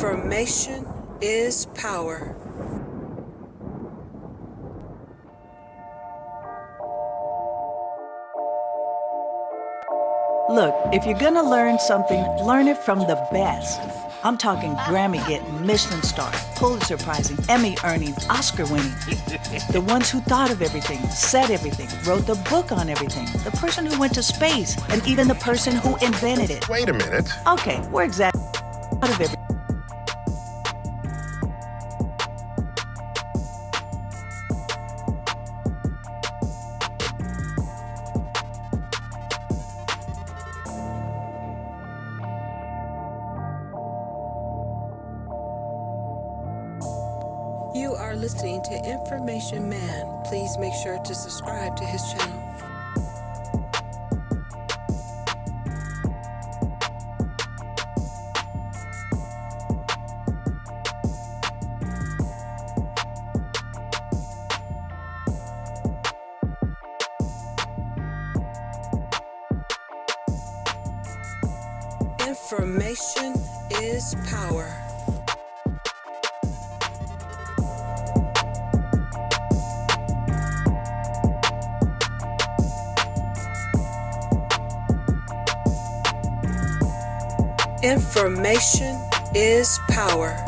Information is power. Look, if you're gonna learn something, learn it from the best. I'm talking Grammy-getting, Michelin star, Pulitzer Prizing, Emmy-earning, Oscar-winning. The ones who thought of everything, said everything, wrote the book on everything, the person who went to space, and even the person who invented it. Wait a minute. Okay, we're exactly out of everything. You are listening to Information Man. Please make sure to subscribe to his channel. Information is power. Information is power.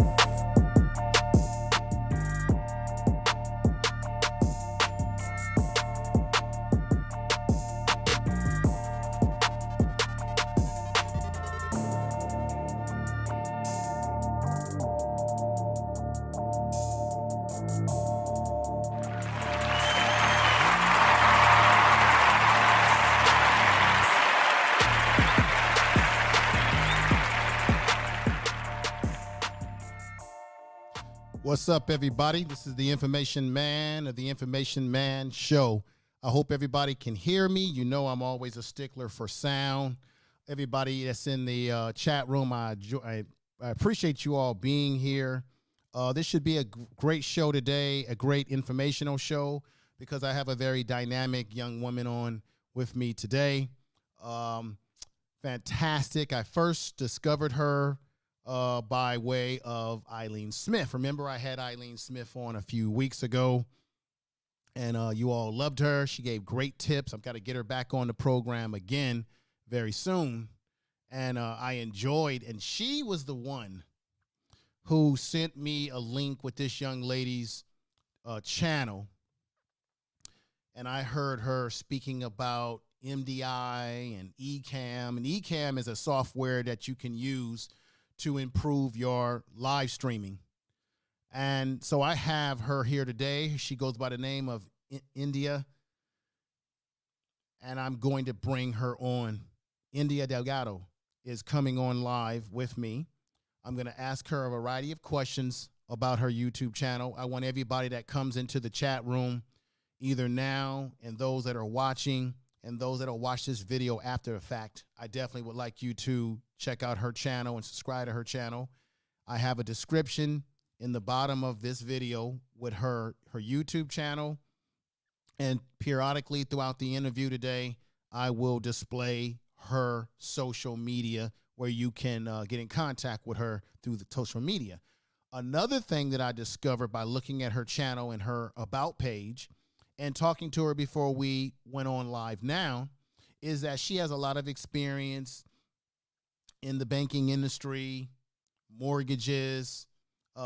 What's up, everybody? This is the Information Man of the Information Man Show. I hope everybody can hear me. You know I'm always a stickler for sound. Everybody that's in the chat room, I appreciate you all being here. This should be a great show today, a great informational show, because I have a very dynamic young woman on with me today. Fantastic. I first discovered her by way of Eileen Smith. Remember, I had Eileen Smith on a few weeks ago, and you all loved her. She gave great tips. I've got to get her back on the program again very soon. And I enjoyed, and she was the one who sent me a link with this young lady's channel. And I heard her speaking about MDI and eCam. And eCam is a software that you can use to improve your live streaming. And so I have her here today. She goes by the name of India, and I'm going to bring her on. India Delgado is coming on live with me. I'm going to ask her a variety of questions about her YouTube channel. I want everybody that comes into the chat room, either now and those that are watching and those that will watch this video after the fact, I definitely would like you to check out her channel and subscribe to her channel. I have a description in the bottom of this video with her YouTube channel. And periodically throughout the interview today, I will display her social media where you can get in contact with her through the social media. Another thing that I discovered by looking at her channel and her about page and talking to her before we went on live now is that she has a lot of experience in the banking industry, mortgages,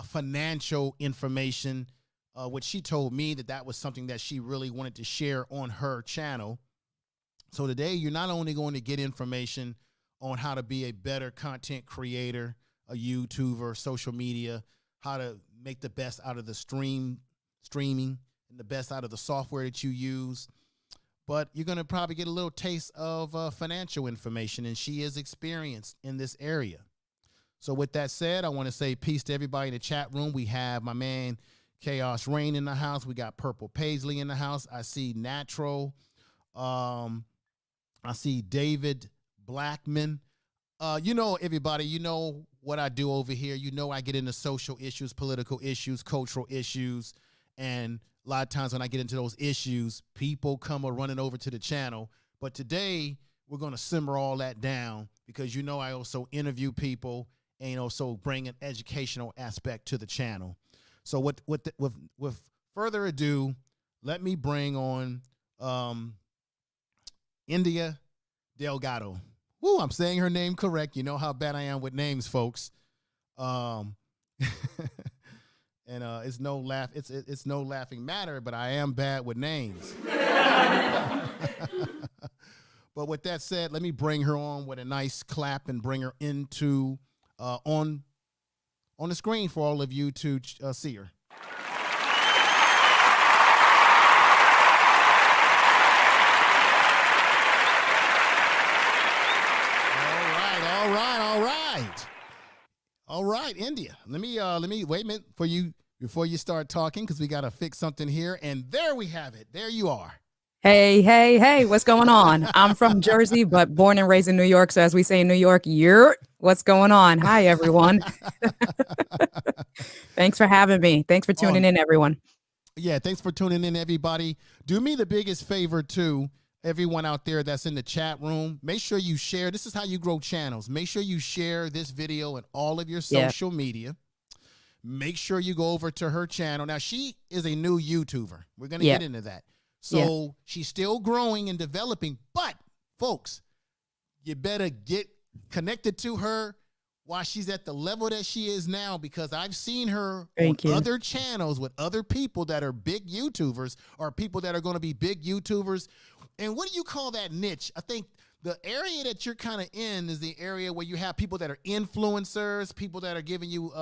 financial information, which she told me that was something that she really wanted to share on her channel. So today you're not only going to get information on how to be a better content creator, a YouTuber, social media, how to make the best out of the streaming and the best out of the software that you use, but you're going to probably get a little taste of financial information, and she is experienced in this area. So with that said, I want to say peace to everybody in the chat room. We have my man Chaos Rain in the house. We got Purple Paisley in the house. I see Natural. I see David Blackman. You know, everybody, you know what I do over here. You know I get into social issues, political issues, cultural issues, and a lot of times when I get into those issues, people come running over to the channel. But today, we're going to simmer all that down because, you know, I also interview people and also bring an educational aspect to the channel. So with further ado, let me bring on India Delgado. Woo, I'm saying her name correct. You know how bad I am with names, folks. And it's no laughing matter, but I am bad with names. But with that said, let me bring her on with a nice clap and bring her into on the screen for all of you to see her. All right, India. Let me wait a minute for you before you start talking, because we got to fix something here. And there we have it. There you are. Hey, what's going on? I'm from Jersey, but born and raised in New York. So as we say in New York, what's going on? Hi, everyone. Thanks for having me. Thanks for tuning in, everyone. Yeah, thanks for tuning in, everybody. Do me the biggest favor, too, everyone out there that's in the chat room. Make sure you share. This is how you grow channels. Make sure you share this video in all of your social media. Make sure you go over to her channel. Now, she is a new YouTuber. We're going to get into that. So she's still growing and developing, but folks, you better get connected to her while she's at the level that she is now, because I've seen her on other channels with other people that are big YouTubers or people that are going to be big YouTubers. And what do you call that niche? I think the area that you're kind of in is the area where you have people that are influencers, people that are giving you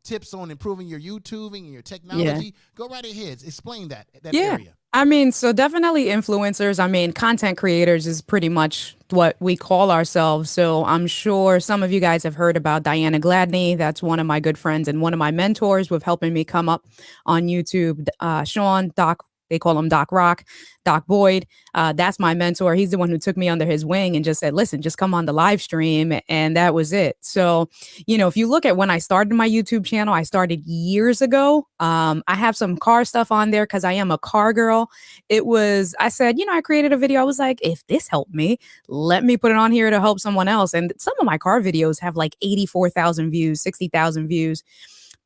tips on improving your YouTubing and your technology. Go right ahead. Explain that area. I mean, so definitely influencers. I mean, content creators is pretty much what we call ourselves. So I'm sure some of you guys have heard about Diana Gladney. That's one of my good friends and one of my mentors with helping me come up on YouTube. Sean, Doc, they call him Doc Rock, Doc Boyd. That's my mentor. He's the one who took me under his wing and just said, listen, just come on the live stream. And that was it. So, you know, if you look at when I started my YouTube channel, I started years ago. I have some car stuff on there because I am a car girl. I said, you know, I created a video. I was like, if this helped me, let me put it on here to help someone else. And some of my car videos have like 84,000 views, 60,000 views.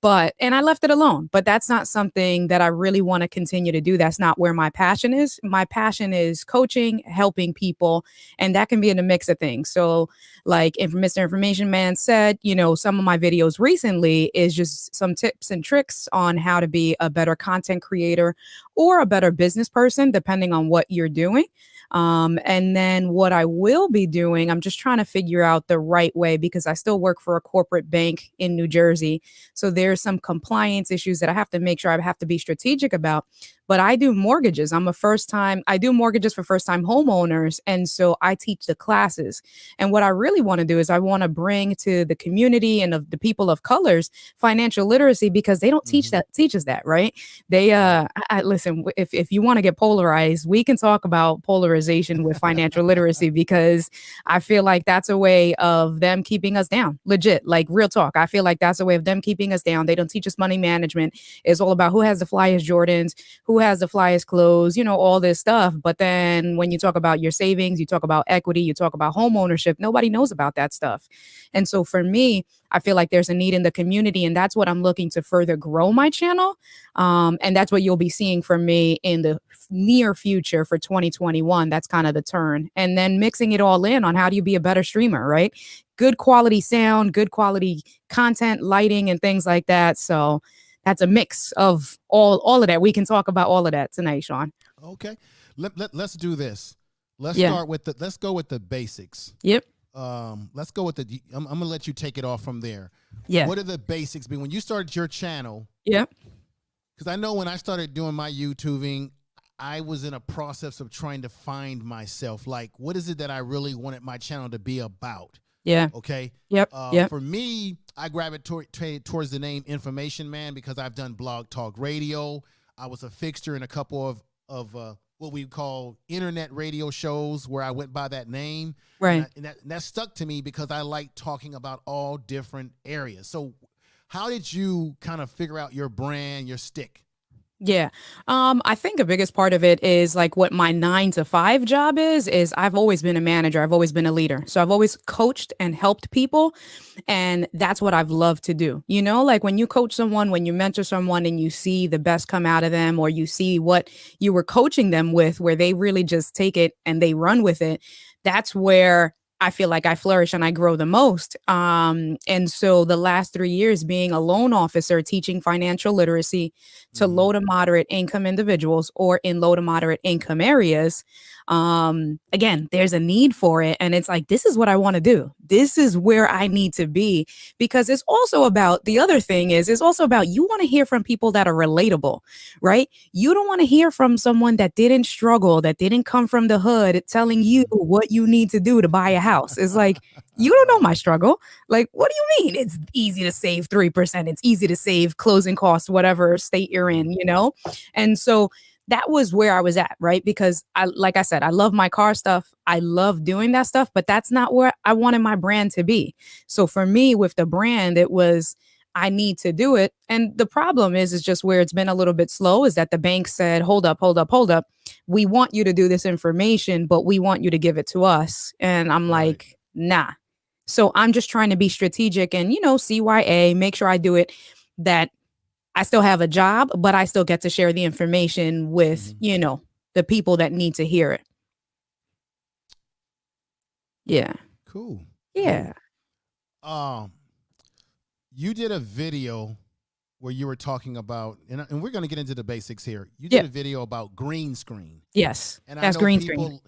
And I left it alone, but that's not something that I really want to continue to do. That's not where my passion is. My passion is coaching, helping people, and that can be in a mix of things. So like Mr. Information Man said, you know, some of my videos recently is just some tips and tricks on how to be a better content creator or a better business person, depending on what you're doing. And then what I will be doing, I'm just trying to figure out the right way, because I still work for a corporate bank in New Jersey. So there's some compliance issues that I have to make sure I have to be strategic about. But I do mortgages. I do mortgages for first-time homeowners. And so I teach the classes. And what I really want to do is I want to bring to the community and of the people of colors financial literacy, because they don't teach us that, right? They listen, if you want to get polarized, we can talk about polarization with financial literacy, because I feel like that's a way of them keeping us down. Legit, like real talk. I feel like that's a way of them keeping us down. They don't teach us money management. It's all about who has the flyest Jordans, who has the flyest clothes, you know, all this stuff. But then when you talk about your savings, you talk about equity, you talk about home ownership, nobody knows about that stuff. And so for me, I feel like there's a need in the community, and that's what I'm looking to further grow my channel. And that's what you'll be seeing from me in the near future for 2021. That's kind of the turn. And then mixing it all in on how do you be a better streamer, right? Good quality sound, good quality content, lighting, and things like that. So that's a mix of all of that. We can talk about all of that tonight, Sean. Okay. Let's do this. Let's go with the basics. Yep. Let's go with I'm gonna let you take it off from there. Yeah. What are the basics? When you started your channel? Yeah. Because I know when I started doing my YouTubing, I was in a process of trying to find myself. Like, what is it that I really wanted my channel to be about? Yeah. Okay. Yep. For me, I gravitated towards the name Information Man because I've done blog talk radio. I was a fixture in a couple of what we call internet radio shows where I went by that name. Right. And that stuck to me because I like talking about all different areas. So how did you kind of figure out your brand, your stick? Yeah. I think the biggest part of it is like what my 9 to 5 job is I've always been a manager. I've always been a leader. So I've always coached and helped people. And that's what I've loved to do. You know, like when you coach someone, when you mentor someone and you see the best come out of them, or you see what you were coaching them with, where they really just take it and they run with it, that's where I feel like I flourish and I grow the most. And so the last 3 years being a loan officer, teaching financial literacy to Hmm. low to moderate income individuals or in low to moderate income areas. Again, there's a need for it. And it's like, this is what I want to do. This is where I need to be, because it's also about the other thing is it's also about you want to hear from people that are relatable, right? You don't want to hear from someone that didn't struggle, that didn't come from the hood telling you Hmm. what you need to do to buy a house. It's like, you don't know Right. my struggle. Like, what do you mean? It's easy to save 3%. It's easy to save closing costs, whatever state you're Hmm. in, you know? And so that was where I was at, right? Because like I said, I love my car stuff. I love doing that stuff, but that's not where I wanted my brand to be. So for me, with the brand, it was, I need to do it. And the problem is just where it's been a little bit slow is that the bank said, hold up, hold up, hold up. We want you to do this information, but we want you to give it to us. And I'm Right. like, nah. So I'm just trying to be strategic and, you know, CYA, make sure I do it that I still have a job, but I still get to share the information with, Hmm. you know, the people that need to hear it. Yeah. Cool. Yeah. Cool. Um, you did a video where you were talking about, and we're going to get into the basics here. You did Yeah. a video about green screen, Yes. and I That's know green screen.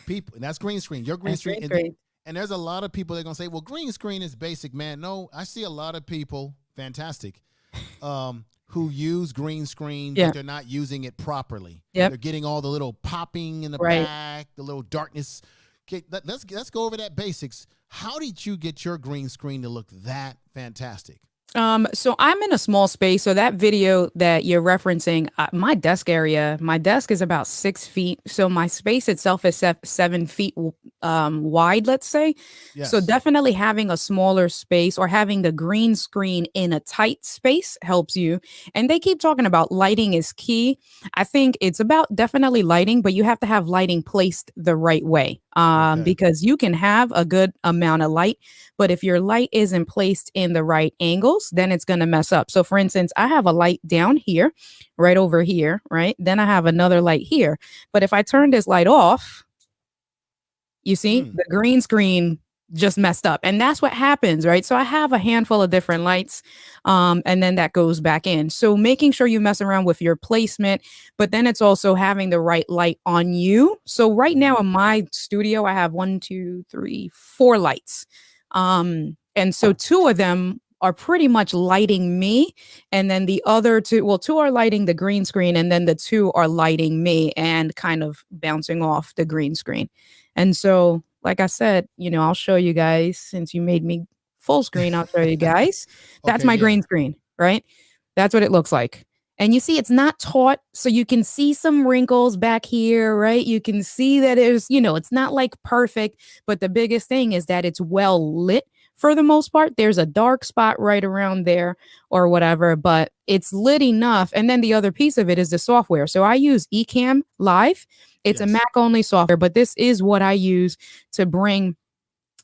people, and that's green screen. Your green That's screen, green screen. and there's a lot of people that are going to say, well, green screen is basic, man. No, I see a lot of people, fantastic, who use green screen, but Yeah. they're not using it properly. Yep. They're getting all the little popping in the Right. back, the little darkness. Okay, let's go over that basics. How did you get your green screen to look that fantastic? So I'm in a small space. So that video that you're referencing, my desk area, my desk is about 6 feet. So my space itself is 7 feet wide, let's say. So Yes. definitely having a smaller space or having the green screen in a tight space helps you. And they keep talking about lighting is key. I think it's about definitely lighting, but you have to have lighting placed the right way. Okay. Because you can have a good amount of light, but if your light isn't placed in the right angles, then it's going to mess up. So, for instance, I have a light down here, right over here, right? Then I have another light here. But if I turn this light off, you see, Mm. the green screen just messed up. And that's what happens, right? So I have a handful of different lights, and then that goes back in. So making sure you mess around with your placement, but then it's also having the right light on you. So right now Mhm. in my studio, I have 1, 2, 3, 4 lights. And so two of them are pretty much lighting me. And then the other two, well, two are lighting the green screen, and then the two are lighting me and kind of bouncing off the green screen. And so, like I said, you know, I'll show you guys since you made me full screen, I'll show you guys. That's Okay, my yeah. green screen, right? That's what it looks like. And you see, it's not taut. So you can see some wrinkles back here, right? You can see that there's, you know, it's not like perfect, but the biggest thing is that it's well lit for the most part. There's a dark spot right around there or whatever, but it's lit enough. And then the other piece of it is the software. So I use Ecamm Live. It's a Yes. Mac only software, but this is what I use to bring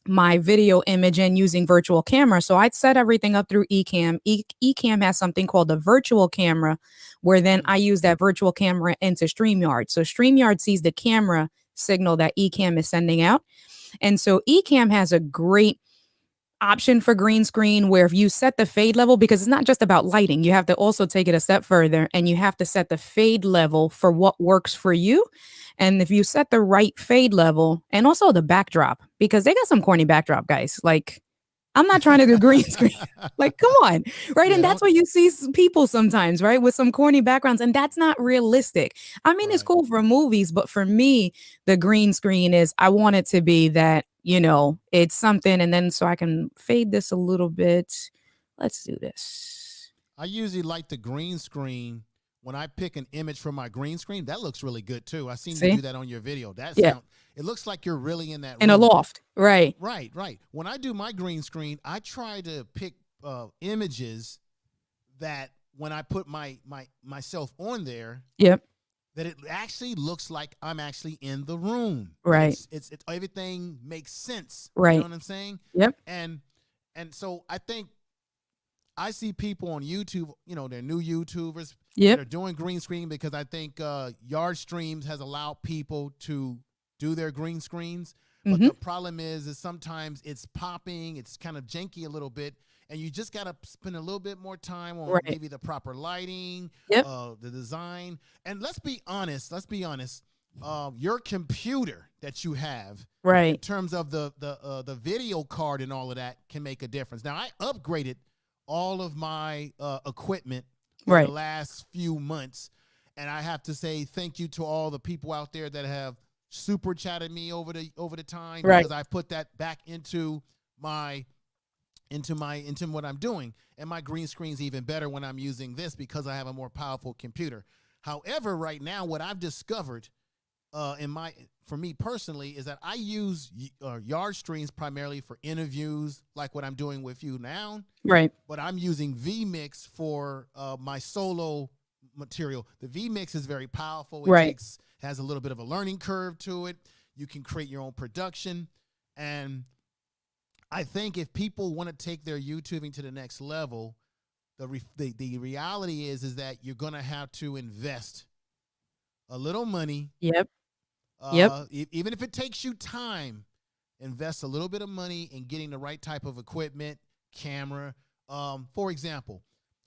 my video image in using virtual camera. So I'd set everything up through Ecamm. Ecamm has something called a virtual camera, where then Mm. I use that virtual camera into StreamYard. So StreamYard sees the camera signal that Ecamm is sending out. And so Ecamm has a great option for green screen where if you set the fade level, because it's not just about lighting, you have to also take it a step further and you have to set the fade level for what works for you. And if you set the right fade level and also the backdrop, because they got some corny backdrop guys, like I'm not trying to do green screen. Like, come on. Right. Yeah, And that's don't what you see people sometimes, right? With some corny backgrounds. And that's not realistic. I mean, it's right. cool for movies, but for me, the green screen is I want it to be that, you know, it's something. And then so I can fade this a little bit. Let's do this. I usually like the green screen when I pick an image from my green screen. That looks really good too. I seen you See? do that on your video. Yeah. It looks like you're really in that In a room. loft. Right. Right, right. When I do my green screen, I try to pick images that when I put myself on there, Yep. that it actually looks like I'm actually in the room. Right. It's everything makes sense. Right. You know what I'm saying? Yep. And so I think I see people on YouTube, you know, they're new YouTubers Yep. that are doing green screen, because I think Yard Streams has allowed people to do their green screens. But Mm-hmm. the problem is sometimes it's popping, it's kind of janky a little bit, and you just got to spend a little bit more time on Right. maybe the proper lighting, Yep. the design. And let's be honest, your computer that you have, in Right. terms of the video card and all of that, can make a difference. Now, I upgraded all of my equipment in Right. the last few months, and I have to say thank you to all the people out there that have super chatted me over the time, Right. because I put that back into what I'm doing, and my green screen's even better when I'm using this because I have a more powerful computer. However, right now, what I've discovered for me personally, is that I use Yard Streams primarily for interviews, like what I'm doing with you now. Right. But I'm using vMix for my solo material. The vMix is very powerful. It Right. has a little bit of a learning curve to it. You can create your own production, and I think if people want to take their YouTubing to the next level, the reality is that you're going to have to invest a little money. Yep. Yep. Even if it takes you time, invest a little bit of money in getting the right type of equipment, camera. For example,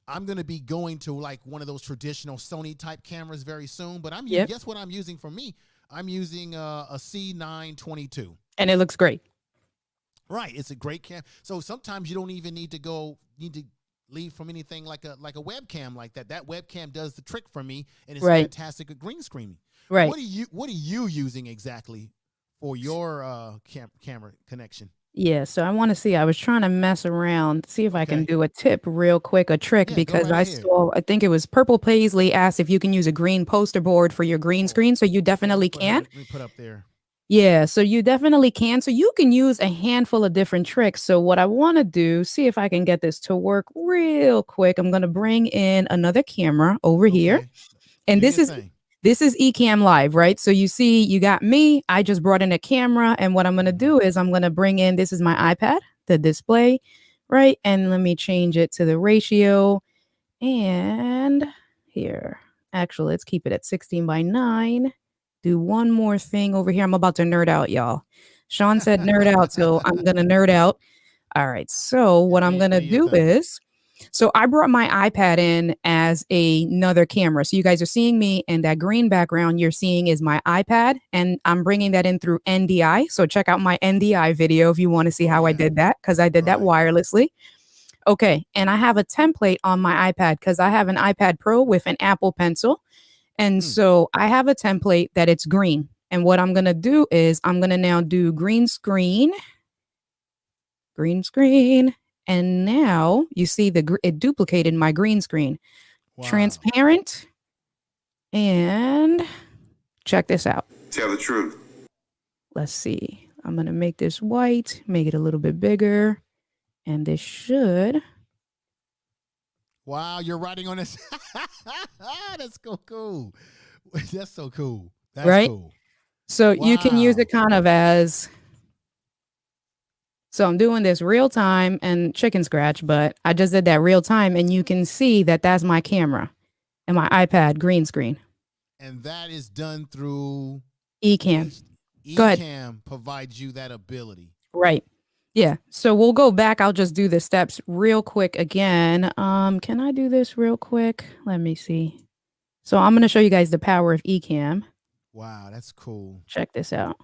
I'm going to be going to like one of those traditional Sony type cameras very soon, but Yep. guess what I'm using for me? I'm using a C922. And it looks great. Right. It's a great cam. So sometimes you don't even need to leave from anything like a webcam like that. That webcam does the trick for me, and it's Right. fantastic at green screening. Right. What are you using exactly for your camera connection? Yeah, so I was trying to mess around, see if I can Okay. do a tip real quick, a trick, Yeah, go because right I ahead. saw, I think it was Purple Paisley asked if you can use a green poster board for your green Oh, screen. So you definitely can. Let me put up there. Yeah, so you definitely can. So you can use a handful of different tricks. So what I want to do, see if I can get this to work real quick. I'm going to bring in another camera over here. Okay. And Do your thing. this is Ecamm Live, right? So you see, you got me. I just brought in a camera, and what I'm going to do is I'm going to bring in, this is my iPad, the display, right? And let me change it to the ratio. And here, actually, let's keep it at 16:9. Do one more thing over here. I'm about to nerd out, y'all. Sean said nerd out, so I'm going to nerd out. All right. So what I'm going to do is, so I brought my iPad in as another camera. So you guys are seeing me, and that green background you're seeing is my iPad, and I'm bringing that in through NDI. So check out my NDI video if you want to see how I did that, because I did that wirelessly. Okay. And I have a template on my iPad because I have an iPad Pro with an Apple Pencil. And so I have a template that it's green. And what I'm going to do is I'm going to now do green screen. And now you see it duplicated my green screen. Wow. Transparent. And check this out. Tell the truth. Let's see. I'm going to make this white, make it a little bit bigger. And this should. Wow, you're writing on this. That's cool. That's so cool. That's right? cool. So you can use it Wow. kind of as. So I'm doing this real time and chicken scratch, but I just did that real time, and you can see that that's my camera and my iPad green screen. And that is done through Ecamm. Go ahead. Ecamm provides you that ability. Right. Yeah. So we'll go back. I'll just do the steps real quick again. Can I do this real quick? Let me see. So I'm going to show you guys the power of Ecamm. Wow, that's cool. Check this out.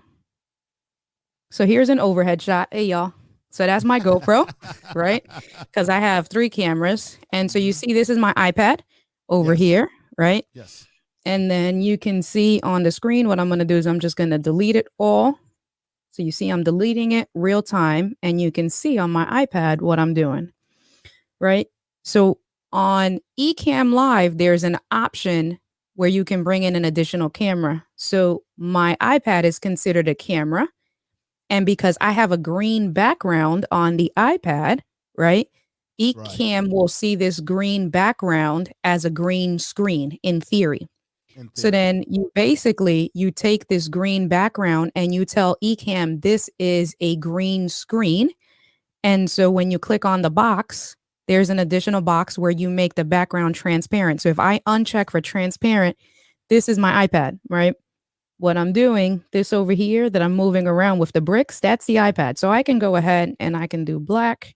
So here's an overhead shot. Hey, y'all. So that's my GoPro, right? Because I have 3 cameras. And so you see, this is my iPad over here, right? Yes. And then you can see on the screen, what I'm going to do is I'm just going to delete it all. So you see I'm deleting it real time, and you can see on my iPad what I'm doing, right? So on Ecamm Live, there's an option where you can bring in an additional camera. So my iPad is considered a camera. And because I have a green background on the iPad, right? Ecamm will see this green background as a green screen in theory. So then you basically, you take this green background and you tell Ecamm this is a green screen. And so when you click on the box, there's an additional box where you make the background transparent. So if I uncheck for transparent, this is my iPad, right? What I'm doing, this over here that I'm moving around with the bricks, that's the iPad. So I can go ahead and I can do black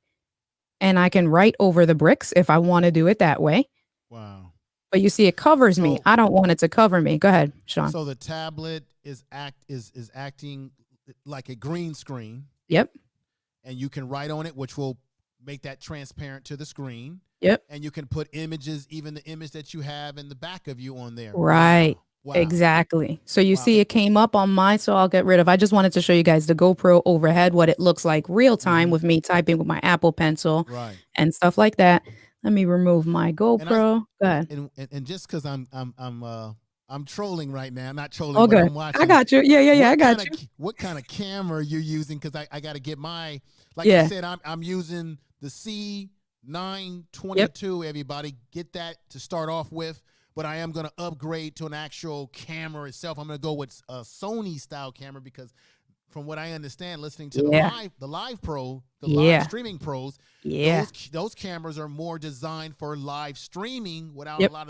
and I can write over the bricks if I want to do it that way. Wow. But you see, it covers me. I don't want it to cover me. Go ahead, Sean. So the tablet is acting like a green screen. Yep. And you can write on it, which will make that transparent to the screen. Yep. And you can put images, even the image that you have in the back of you on there. Right. Wow. Exactly. So you see it came up on mine, so I'll get rid of. I just wanted to show you guys the GoPro overhead, what it looks like real time with me typing with my Apple Pencil and stuff like that. Let me remove my GoPro. Go ahead. And just because I'm trolling right now, I'm not trolling. Oh, good. I'm watching. I got you. Yeah. I got you. What kind of camera are you using? Because I got to get my, like I said, I'm using the C922. Everybody get that to start off with. But I am going to upgrade to an actual camera itself. I'm going to go with a Sony style camera because from what I understand, listening to the live streaming pros, those cameras are more designed for live streaming without a lot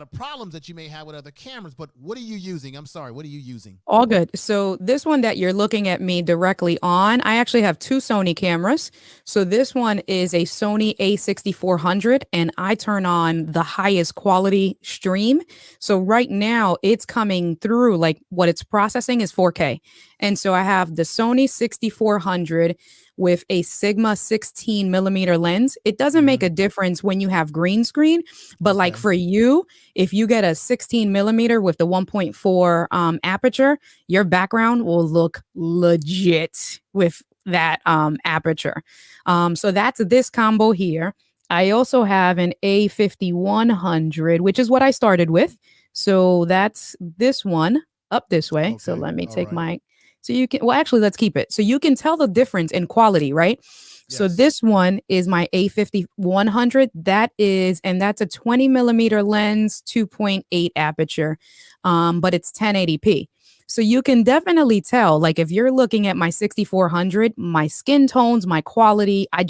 of problems that you may have with other cameras. But what are you using? I'm sorry, what are you using? All good. So this one that you're looking at me directly on, I actually have two Sony cameras. So this one is a Sony A6400 and I turn on the highest quality stream. So right now it's coming through, like what it's processing is 4K. And so I have the Sony 6400 with a Sigma 16 millimeter lens. It doesn't make a difference when you have green screen, but like for you, if you get a 16 millimeter with the 1.4 aperture, your background will look legit with that aperture. So that's this combo here. I also have an A5100, which is what I started with. So that's this one up this way. So let me take my... So you can, well, actually, let's keep it. So you can tell the difference in quality, right? Yes. So this one is my A5100. That is, and that's a 20 millimeter lens, 2.8 aperture, but it's 1080p. So you can definitely tell, like if you're looking at my 6400, my skin tones, my quality, I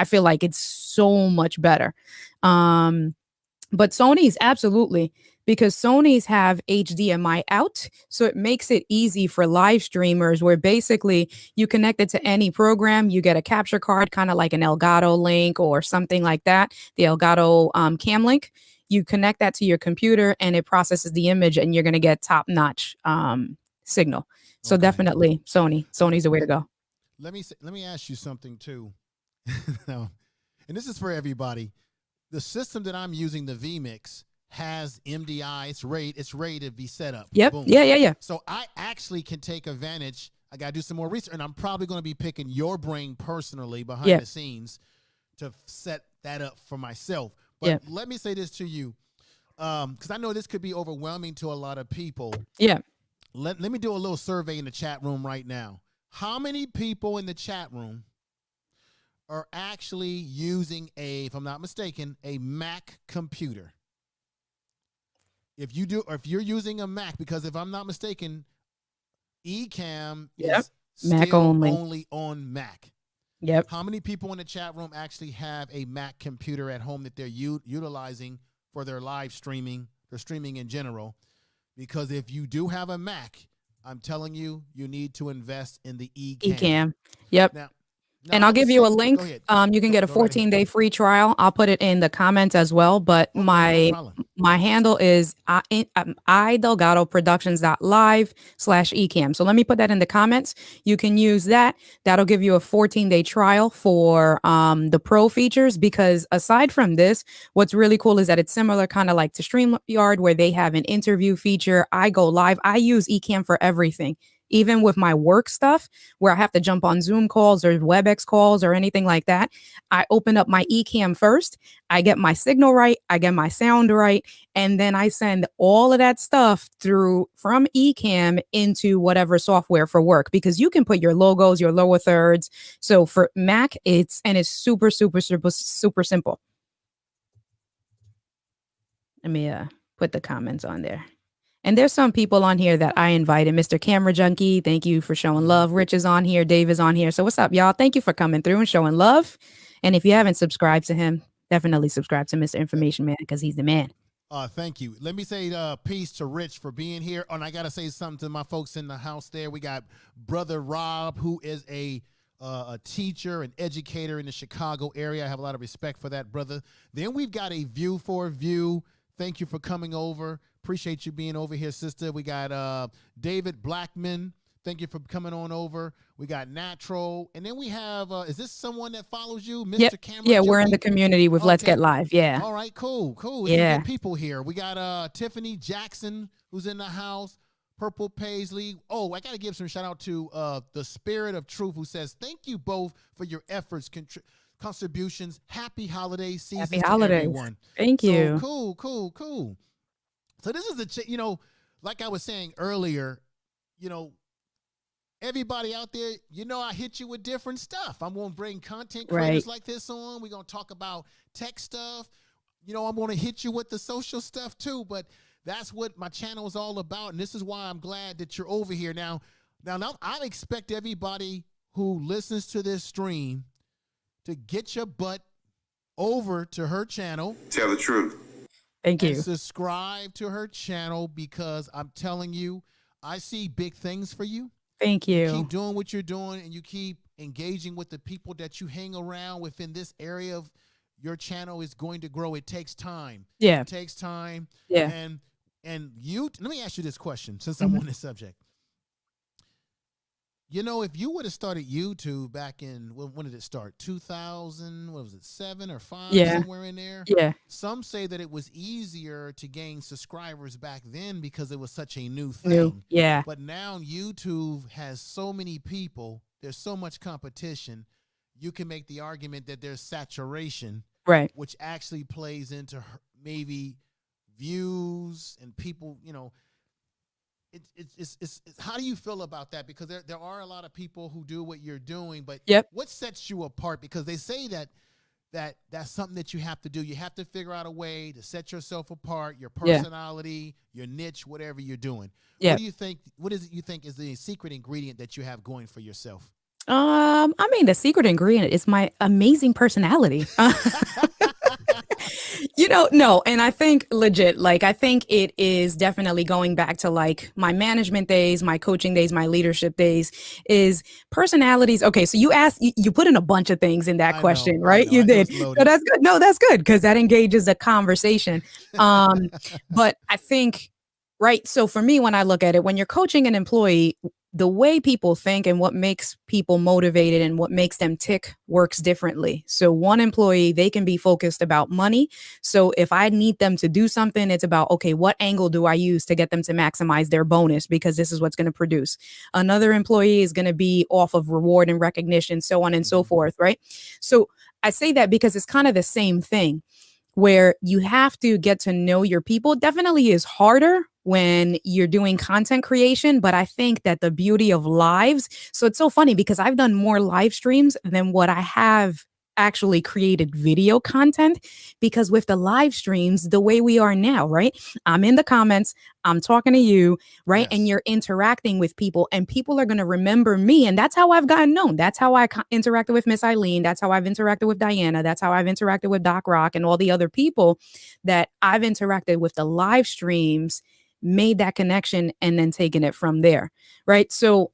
feel like it's so much better. But Sony's absolutely, because Sony's have HDMI out. So it makes it easy for live streamers where basically you connect it to any program, you get a capture card, kind of like an Elgato link or something like that, the Elgato cam link. You connect that to your computer and it processes the image and you're going to get top-notch signal. So definitely Sony's the way to go. Let me ask you something too. Now, and this is for everybody. The system that I'm using, the vMix, has MDI. It's ready to be set up. Yep. Boom. Yeah. So I actually can take advantage. I got to do some more research, and I'm probably going to be picking your brain personally behind the scenes to set that up for myself. But let me say this to you, because I know this could be overwhelming to a lot of people. Yeah. Let me do a little survey in the chat room right now. How many people in the chat room are actually using if I'm not mistaken, a Mac computer? If you do, or if you're using a Mac, because if I'm not mistaken, Ecamm is Mac still only. only on Mac. Yep. How many people in the chat room actually have a Mac computer at home that they're utilizing for their live streaming, their streaming in general? Because if you do have a Mac, I'm telling you, you need to invest in the Ecamm. Yep. Now, and I'll give you a link. You can get a 14-day free trial. I'll put it in the comments as well. But my handle is iDelgadoProductions.live/Ecamm. So let me put that in the comments. You can use that. That'll give you a 14-day trial for the pro features. Because aside from this, what's really cool is that it's similar kind of like to StreamYard, where they have an interview feature. I go live. I use Ecamm for everything. even with my work stuff where I have to jump on Zoom calls or WebEx calls or anything like that. I open up my eCam first. I get my signal right. I get my sound right. And then I send all of that stuff through from eCam into whatever software for work, because you can put your logos, your lower thirds. So for Mac, it's super, super, super, super simple. Let me put the comments on there. And there's some people on here that I invited. Mr. Camera Junkie, thank you for showing love. Rich is on here. Dave is on here. So what's up, y'all? Thank you for coming through and showing love. And if you haven't subscribed to him, definitely subscribe to Mr. Information Man, because he's the man. Thank you. Let me say peace to Rich for being here. And I got to say something to my folks in the house there. We got Brother Rob, who is a teacher and educator in the Chicago area. I have a lot of respect for that, brother. Then we've got a View for a View. Thank you for coming over. Appreciate you being over here, sister. We got David Blackman. Thank you for coming on over. We got Natural. And then we have, is this someone that follows you? Mr. Yep. Cameron? Yeah, we're in the community with Let's Get Live. Yeah. All right, cool. It's Yeah. some good people here. We got Tiffany Jackson, who's in the house. Purple Paisley. Oh, I got to give some shout out to the Spirit of Truth, who says, thank you both for your efforts, contributions. Happy holiday season. Happy holidays. Everyone. Thank you. So cool. So this is like I was saying earlier, everybody out there, I hit you with different stuff. I'm going to bring content creators like this on. We're going to talk about tech stuff. I'm going to hit you with the social stuff too, but that's what my channel is all about. And this is why I'm glad that you're over here. Now I expect everybody who listens to this stream to get your butt over to her channel. Tell the truth. Thank you. And subscribe to her channel, because I'm telling you, I see big things for you. Thank you. Keep doing what you're doing, and you keep engaging with the people that you hang around within this area of your channel is going to grow. It takes time. Yeah. It takes time. Yeah. And let me ask you this question, since I'm on this subject. If you would have started YouTube back in, when did it start? 2000, what was it, 7 or 5, somewhere in there? Yeah. Some say that it was easier to gain subscribers back then because it was such a new thing. Yeah. But now YouTube has so many people, there's so much competition, you can make the argument that there's saturation, Right. which actually plays into maybe views and people, it's how do you feel about that? Because there are a lot of people who do what you're doing, but what sets you apart? Because they say that's something that you have to do. You have to figure out a way to set yourself apart, your personality, your niche, whatever you're doing. What do you think? What is it you think is the secret ingredient that you have going for yourself? I mean, the secret ingredient is my amazing personality. No, and I think legit, I think it is definitely going back to my management days, my coaching days, my leadership days, is personalities. Okay, so you put in a bunch of things in that question, right? You did. So that's good. No, that's good, because that engages a conversation. But I think, right, so for me, when I look at it, when you're coaching an employee, the way people think and what makes people motivated and what makes them tick works differently. So one employee, they can be focused about money. So if I need them to do something, it's about, okay, what angle do I use to get them to maximize their bonus? Because this is what's going to produce. Another employee is going to be off of reward and recognition, so on and so forth, right? So I say that because it's kind of the same thing, where you have to get to know your people. It definitely is harder when you're doing content creation, but I think that the beauty of lives, so it's so funny because I've done more live streams than what I have actually created video content, because with the live streams, the way we are now, right? I'm in the comments, I'm talking to you, right? And you're interacting with people, and people are going to remember me. And that's how I've gotten known. That's how I interacted with Miss Eileen. That's how I've interacted with Diana. That's how I've interacted with Doc Rock and all the other people that I've interacted with. The live streams made that connection and then taken it from there, right? So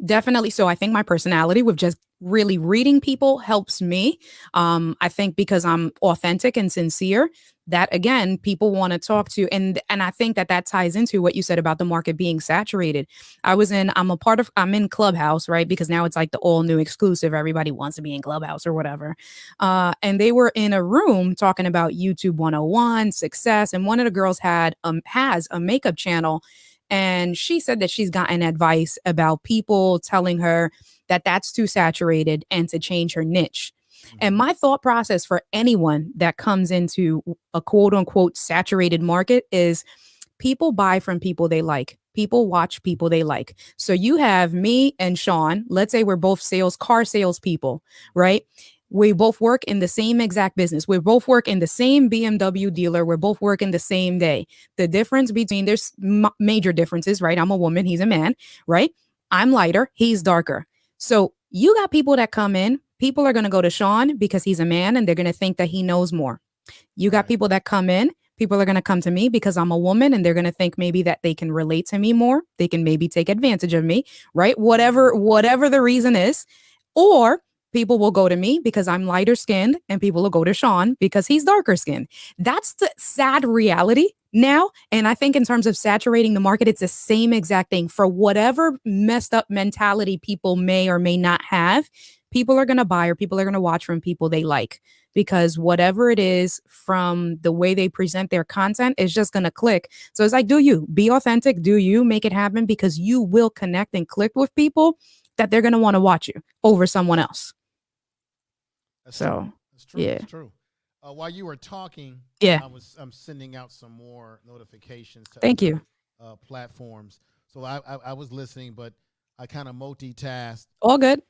definitely. So I think my personality with just really reading people helps me. I think because I'm authentic and sincere, that again, people want to talk to. And I think that ties into what you said about the market being saturated. I'm in Clubhouse, right? Because now it's like the all new exclusive. Everybody wants to be in Clubhouse or whatever. And they were in a room talking about YouTube 101, success. And one of the girls has a makeup channel. And she said that she's gotten advice about people telling her that that's too saturated and to change her niche. And my thought process for anyone that comes into a quote unquote saturated market is people buy from people they like. People watch people they like. So you have me and Sean. Let's say we're both car salespeople, right? We both work in the same exact business. We both work in the same BMW dealer. We're both working the same day. The difference between there's major differences, right? I'm a woman. He's a man, right? I'm lighter. He's darker. So you got people that come in. People are going to go to Sean because he's a man and they're going to think that he knows more. You got people that come in. People are going to come to me because I'm a woman and they're going to think maybe that they can relate to me more. They can maybe take advantage of me, right? Whatever the reason is. Or people will go to me because I'm lighter skinned and people will go to Sean because he's darker skinned. That's the sad reality now. And I think in terms of saturating the market, it's the same exact thing. For whatever messed up mentality people may or may not have, people are going to buy or people are going to watch from people they like, because whatever it is from the way they present their content is just going to click. So it's like, do you be authentic? Do you make it happen? Because you will connect and click with people that they're going to want to watch you over someone else. That's so true. That's true. yeah. That's true. While you were talking, Yeah. I'm sending out some more notifications to Thank you. Platforms. So I was listening, but I kind of multitasked. All good.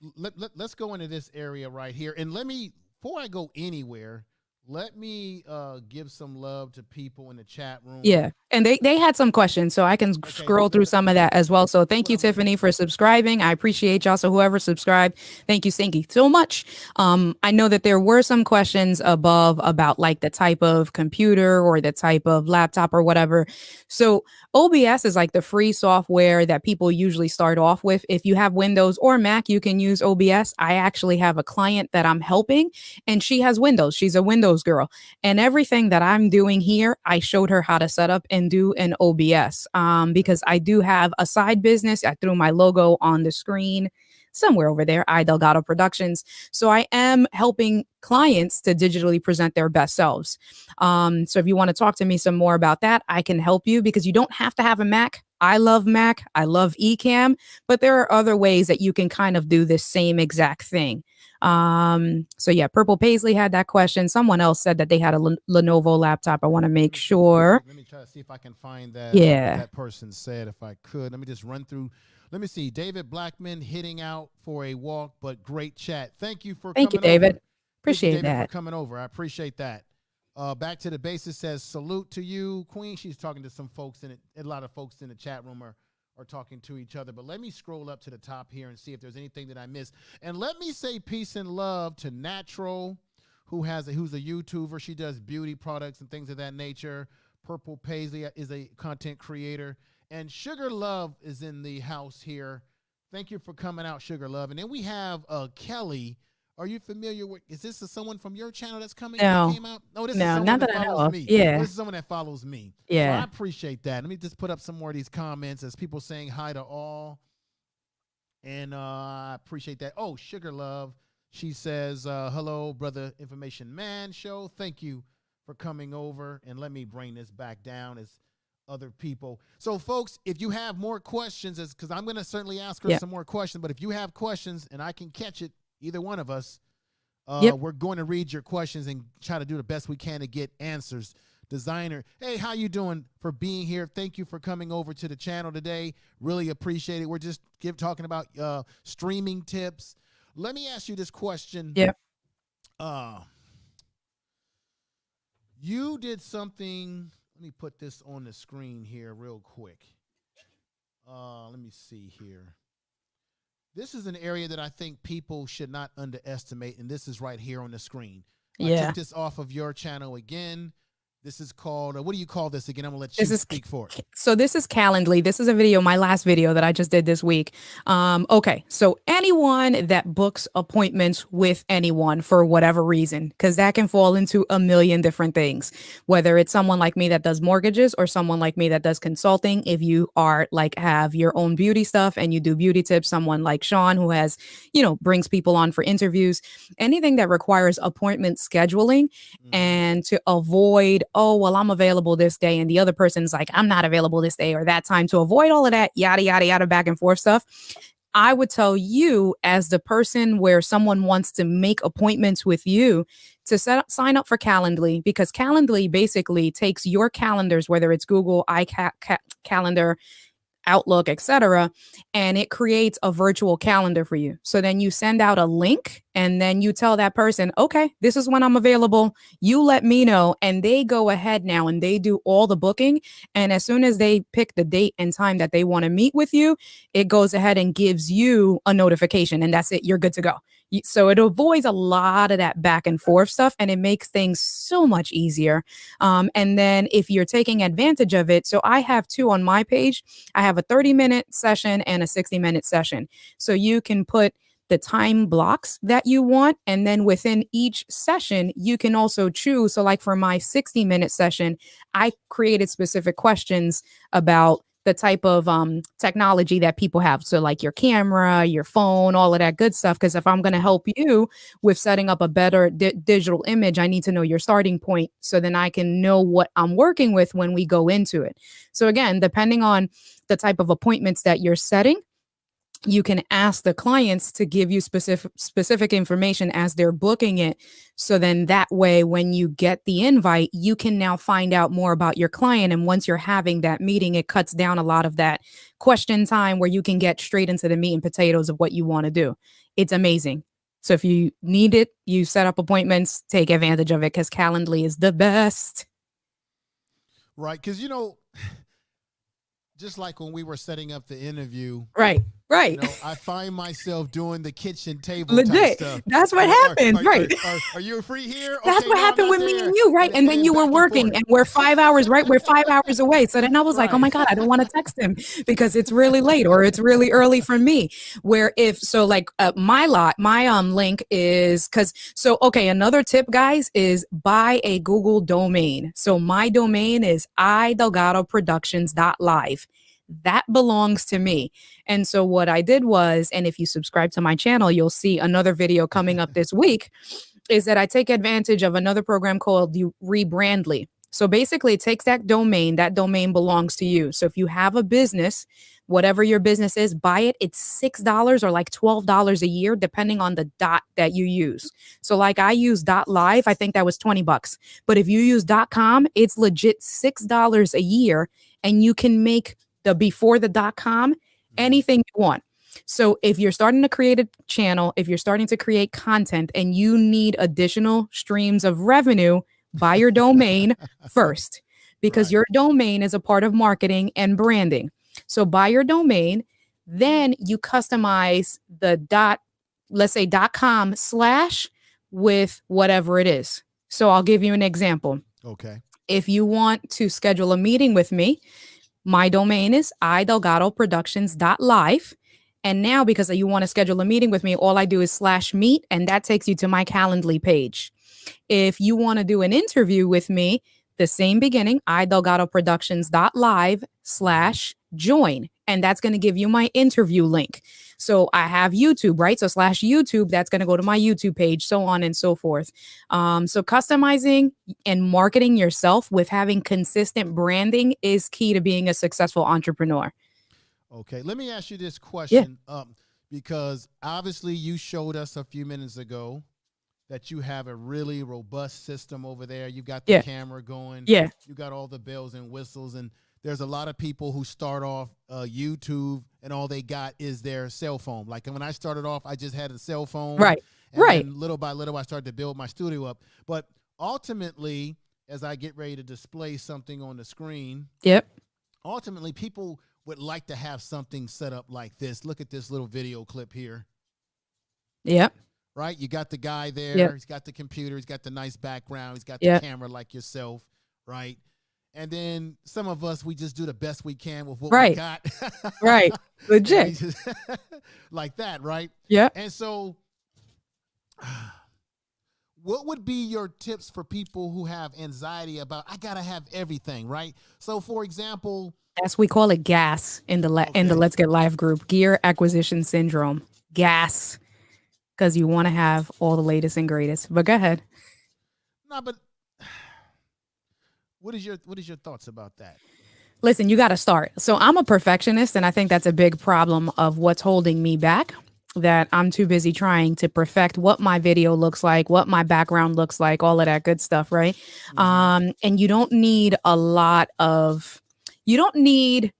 Let's go into this area right here. And before I go anywhere, let me give some love to people in the chat room. Yeah. And they had some questions, so I can scroll through some of that as well. So thank you, Tiffany, for subscribing. I appreciate y'all. So whoever subscribed, thank you so much. I know that there were some questions above about like the type of computer or the type of laptop or whatever. So OBS is like the free software that people usually start off with. If you have Windows or Mac, you can use OBS. I actually have a client that I'm helping and she has Windows. She's a Windows girl. And everything that I'm doing here, I showed her how to set up and do an OBS because I do have a side business. I threw my logo on the screen somewhere over there, Delgado Productions. So I am helping clients to digitally present their best selves. So if you want to talk to me some more about that, I can help you because you don't have to have a Mac. I love Mac. I love Ecamm, but there are other ways that you can kind of do this same exact thing. So yeah, Purple Paisley had that question. Someone else said that they had a Lenovo laptop. I want to make sure. Let me try to see if I can find that. Yeah. That person said, if I could. Let me just run through. Let me see. David Blackman hitting out for a walk, but great chat. Thank you for coming over. Thank you, David. Thank you, Appreciate David, that. for coming over. I appreciate that. Back to the basis says, salute to you, Queen. She's talking to some folks in it. A lot of folks in the chat room are talking to each other. But let me scroll up to the top here and see if there's anything that I missed. And let me say peace and love to Natural, who's a YouTuber. She does beauty products and things of that nature. Purple Paisley is a content creator. And Sugar Love is in the house here. Thank you for coming out, Sugar Love. And then we have Kelly. Are you familiar with, is this someone from your channel that's coming? No. That came out? No, this is No, someone not that that I know follows of. me. Yeah. This is someone that follows me. Yeah. So I appreciate that. Let me just put up some more of these comments as people saying hi to all. And I appreciate that. Oh, Sugar Love. She says, hello, Brother Information Man Show. Thank you for coming over. And let me bring this back down as other people. So, folks, if you have more questions, because I'm going to certainly ask her some more questions, but if you have questions and I can catch it, either one of us, we're going to read your questions and try to do the best we can to get answers. Designer, hey, how you doing for being here? Thank you for coming over to the channel today. Really appreciate it. We're just talking about streaming tips. Let me ask you this question. Yep. You did something. Let me put this on the screen here real quick. Let me see here. This is an area that I think people should not underestimate, and this is right here on the screen. I took this off of your channel again. This is called, what do you call this again? I'm going to let you speak for it. So this is Calendly. This is a video, my last video that I just did this week. Okay, so anyone that books appointments with anyone for whatever reason, because that can fall into a million different things, whether it's someone like me that does mortgages or someone like me that does consulting. If you are like have your own beauty stuff and you do beauty tips, someone like Sean who has, brings people on for interviews, anything that requires appointment scheduling and to avoid oh, well, I'm available this day. And the other person's like, I'm not available this day or that time, to avoid all of that yada, yada, yada, back and forth stuff. I would tell you, as the person where someone wants to make appointments with you, to sign up for Calendly, because Calendly basically takes your calendars, whether it's Google, Calendar, Outlook, etc., and it creates a virtual calendar for you. So then you send out a link and then you tell that person, okay, this is when I'm available. You let me know. And they go ahead now and they do all the booking. And as soon as they pick the date and time that they want to meet with you, it goes ahead and gives you a notification, and that's it. You're good to go. So it avoids a lot of that back and forth stuff, and it makes things so much easier. And then if you're taking advantage of it, so I have two on my page. I have a 30-minute session and a 60-minute session. So you can put the time blocks that you want, and then within each session, you can also choose. So like for my 60-minute session, I created specific questions about the type of technology that people have. So like your camera, your phone, all of that good stuff. Because if I'm going to help you with setting up a better digital image, I need to know your starting point, so then I can know what I'm working with when we go into it. So again, depending on the type of appointments that you're setting, you can ask the clients to give you specific information as they're booking it. So then that way, when you get the invite, you can now find out more about your client. And once you're having that meeting, it cuts down a lot of that question time where you can get straight into the meat and potatoes of what you want to do. It's amazing. So if you need it, you set up appointments, take advantage of it, because Calendly is the best. Right. Because, just like when we were setting up the interview. Right. I find myself doing the kitchen table Legit. type stuff. That's what happened, right? Are you free here? That's okay, what no, happened with me and you, right? And then you were working, and we're 5 hours, right? We're 5 hours away. So then I was like, oh my God, I don't want to text him because it's really late or it's really early for me. Where if so, like my link is okay. Another tip, guys, is buy a Google domain. So my domain is idelgadoproductions.live. That belongs to me. And so what I did was, and if you subscribe to my channel, you'll see another video coming up this week, is that I take advantage of another program called Rebrandly. So basically it takes that domain belongs to you. So if you have a business, whatever your business is, buy it. It's $6 or like $12 a year, depending on the dot that you use. So like I use .live, I think that was $20. But if you use .com, it's legit $6 a year, and you can make the before the .com anything you want. So if you're starting to create a channel, if you're starting to create content and you need additional streams of revenue, buy your domain first, because your domain is a part of marketing and branding. So buy your domain, then you customize the let's say .com/ with whatever it is. So I'll give you an example. Okay. If you want to schedule a meeting with me, my domain is idelgadoproductions.live. And now, because you want to schedule a meeting with me, all I do is /meet, and that takes you to my Calendly page. If you want to do an interview with me, the same beginning, idelgadoproductions.live/join. And that's going to give you my interview link. So I have YouTube, right? So /YouTube, that's going to go to my YouTube page, so on and so forth. So customizing and marketing yourself with having consistent branding is key to being a successful entrepreneur. Okay. Let me ask you this question, because obviously you showed us a few minutes ago that you have a really robust system over there. You got the camera going. Yeah. You got all the bells and whistles, and there's a lot of people who start off YouTube and all they got is their cell phone. Like when I started off, I just had a cell phone. Right. And then little by little, I started to build my studio up. But ultimately, as I get ready to display something on the screen, ultimately people would like to have something set up like this. Look at this little video clip here. Right? You got the guy there. He's got the computer. He's got the nice background. He's got the camera like yourself. Right? And then some of us, we just do the best we can with what we got. Legit. Like that, right? Yeah. And so what would be your tips for people who have anxiety about, I got to have everything, right? So for example, we call it GAS in the Let's Get Live group, Gear Acquisition Syndrome. GAS, because you want to have all the latest and greatest. But go ahead. No, but What is your thoughts about that? Listen, you got to start. So I'm a perfectionist, and I think that's a big problem of what's holding me back. That I'm too busy trying to perfect what my video looks like, what my background looks like, all of that good stuff, right? And you don't need you don't need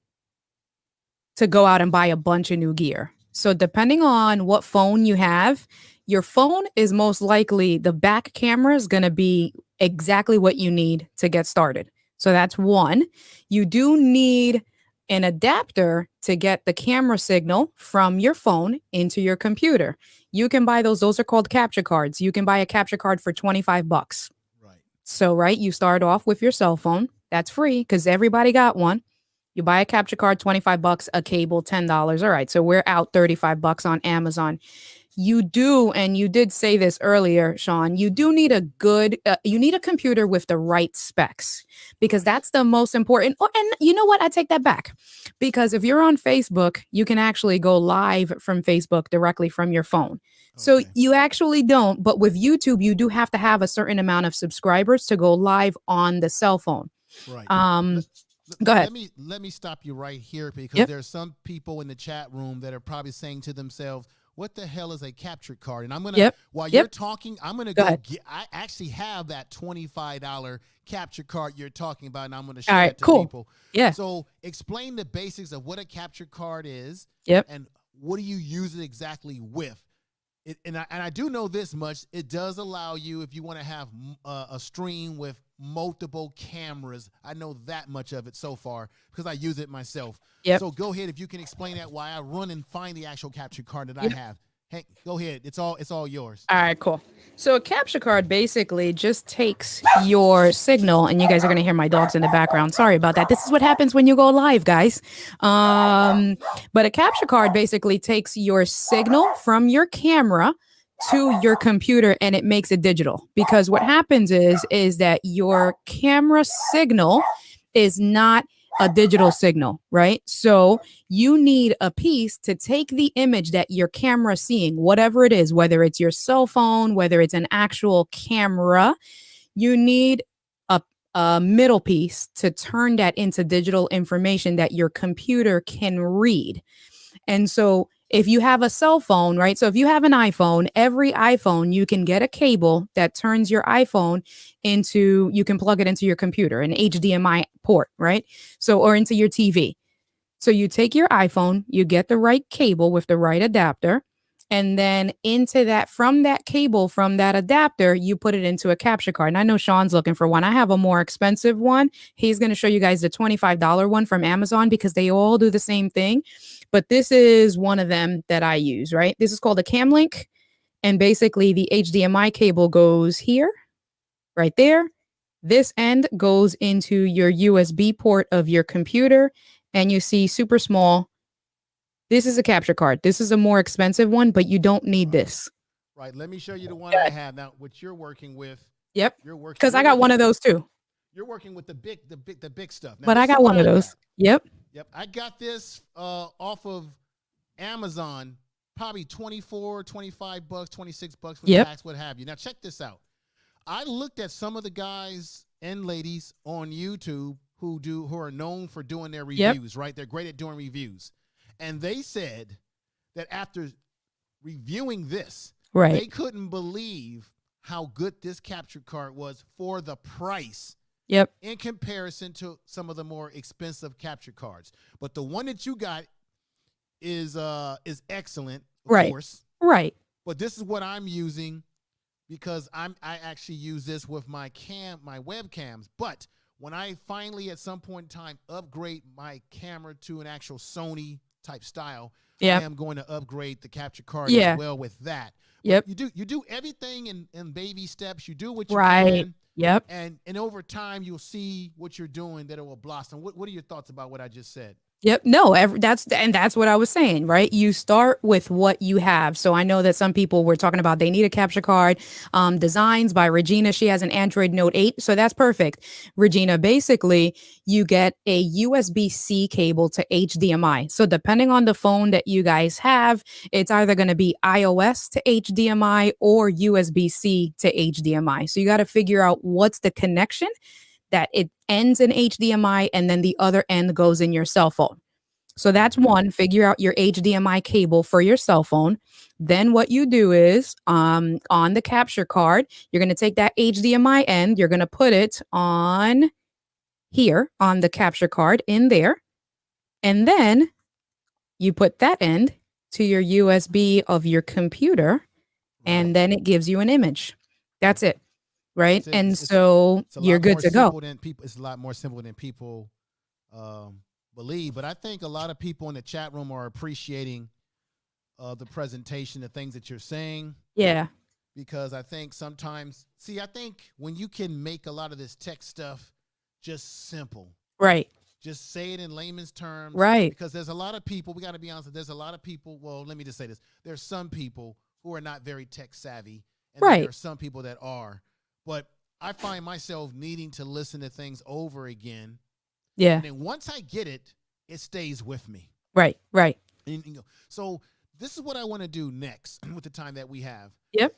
to go out and buy a bunch of new gear. So depending on what phone you have, your phone is most likely the back camera is going to be exactly what you need to get started. So that's one. You do need an adapter to get the camera signal from your phone into your computer. You can buy those. Those are called capture cards. You can buy a capture card for 25 bucks. Right. So, right, you start off with your cell phone. That's free because everybody got one. You buy a capture card, 25 bucks, a cable, $10. All right. So we're out 35 bucks on Amazon. You do, and you did say this earlier, Sean, you do need you need a computer with the right specs because that's the most important. Oh, and you know what? I take that back because if you're on Facebook, you can actually go live from Facebook directly from your phone. So Okay. you actually don't, but with YouTube, you do have to have a certain amount of subscribers to go live on the cell phone. Right. Um, Go ahead. Let me stop you right here because Yep. there's some people in the chat room that are probably saying to themselves, "What the hell is a capture card?" And I'm gonna Yep. while Yep. you're talking, I'm gonna Go go ahead. get. I actually have that $25 capture card you're talking about, and I'm gonna All show right, that to cool. people. Yeah. So explain the basics of what a capture card is, Yep. and what do you use it exactly with. And I do know this much. It does allow you, if you want to have a stream with multiple cameras. I know that much of it so far because I use it myself. Yep. So go ahead if you can explain that while I run and find the actual capture card that I Yep. have. Hey, go ahead. It's all yours. All right, cool. So a capture card basically just takes your signal, and you guys are gonna hear my dogs in the background. Sorry about that. This is what happens when you go live, guys. But a capture card basically takes your signal from your camera to your computer, and it makes it digital. Because what happens is that your camera signal is not a digital signal, right? So you need a piece to take the image that your camera's seeing, whatever it is, whether it's your cell phone, whether it's an actual camera, you need a middle piece to turn that into digital information that your computer can read. And so if you have a cell phone, right? So if you have an iPhone, every iPhone, you can get a cable that turns your iPhone into, you can plug it into your computer, an HDMI port, right? So, or into your TV. So you take your iPhone, you get the right cable with the right adapter, and then into that, from that cable, from that adapter, you put it into a capture card. And I know Sean's looking for one. I have a more expensive one. He's going to show you guys the $25 one from Amazon because they all do the same thing. But this is one of them that I use, right? This is called a Cam Link. And basically the HDMI cable goes here, right there. This end goes into your USB port of your computer. And you see super small. This is a capture card. This is a more expensive one, but you don't need this. Right. Let me show you the one I have now. What you're working with. Yep. You're working Because I got one of those too. You're working with the big stuff. Now, But I this is got what one of those. got. Yep. Yep. I got this off of Amazon, probably 24, 25 bucks, 26 bucks for Yep. tax, what have you. Now check this out. I looked at some of the guys and ladies on YouTube who are known for doing their Yep. reviews, right? They're great at doing reviews. And they said that after reviewing this, they Right. couldn't believe how good this capture card was for the price Yep. in comparison to some of the more expensive capture cards. But the one that you got is excellent, of Right. course. Right. But this is what I'm using because I actually use this with my webcams. But when I finally at some point in time upgrade my camera to an actual Sony type style, Yep. I am going to upgrade the capture card Yeah. as well with that. Yep. But you do everything in baby steps. You do what you Right. can. Yep. And over time, you'll see what you're doing that it will blossom. What are your thoughts about what I just said? Yep. No, that's what I was saying, right? You start with what you have. So I know that some people were talking about they need a capture card. Designs by Regina. She has an Android Note 8. So that's perfect. Regina, basically, you get a USB-C cable to HDMI. So depending on the phone that you guys have, it's either going to be iOS to HDMI or USB-C to HDMI. So you got to figure out what's the connection that it ends in HDMI and then the other end goes in your cell phone. So that's one, figure out your HDMI cable for your cell phone. Then what you do is on the capture card, you're going to take that HDMI end, you're going to put it on here on the capture card in there. And then you put that end to your USB of your computer, and then it gives you an image. That's it. Right. It's, And it's, so it's a you're lot good more to simple go. than people. It's a lot more simple than people believe. But I think a lot of people in the chat room are appreciating the presentation, the things that you're saying. Yeah. Because I think sometimes, I think when you can make a lot of this tech stuff just simple, Right. just say it in layman's terms, Right. because there's a lot of people, we got to be honest, there's a lot of people, well, let me just say this. There's some people who are not very tech savvy, and then there are some people that are. But I find myself needing to listen to things over again. Yeah. And then once I get it, it stays with me. Right. Right. And, so this is what I want to do next with the time that we have. Yep.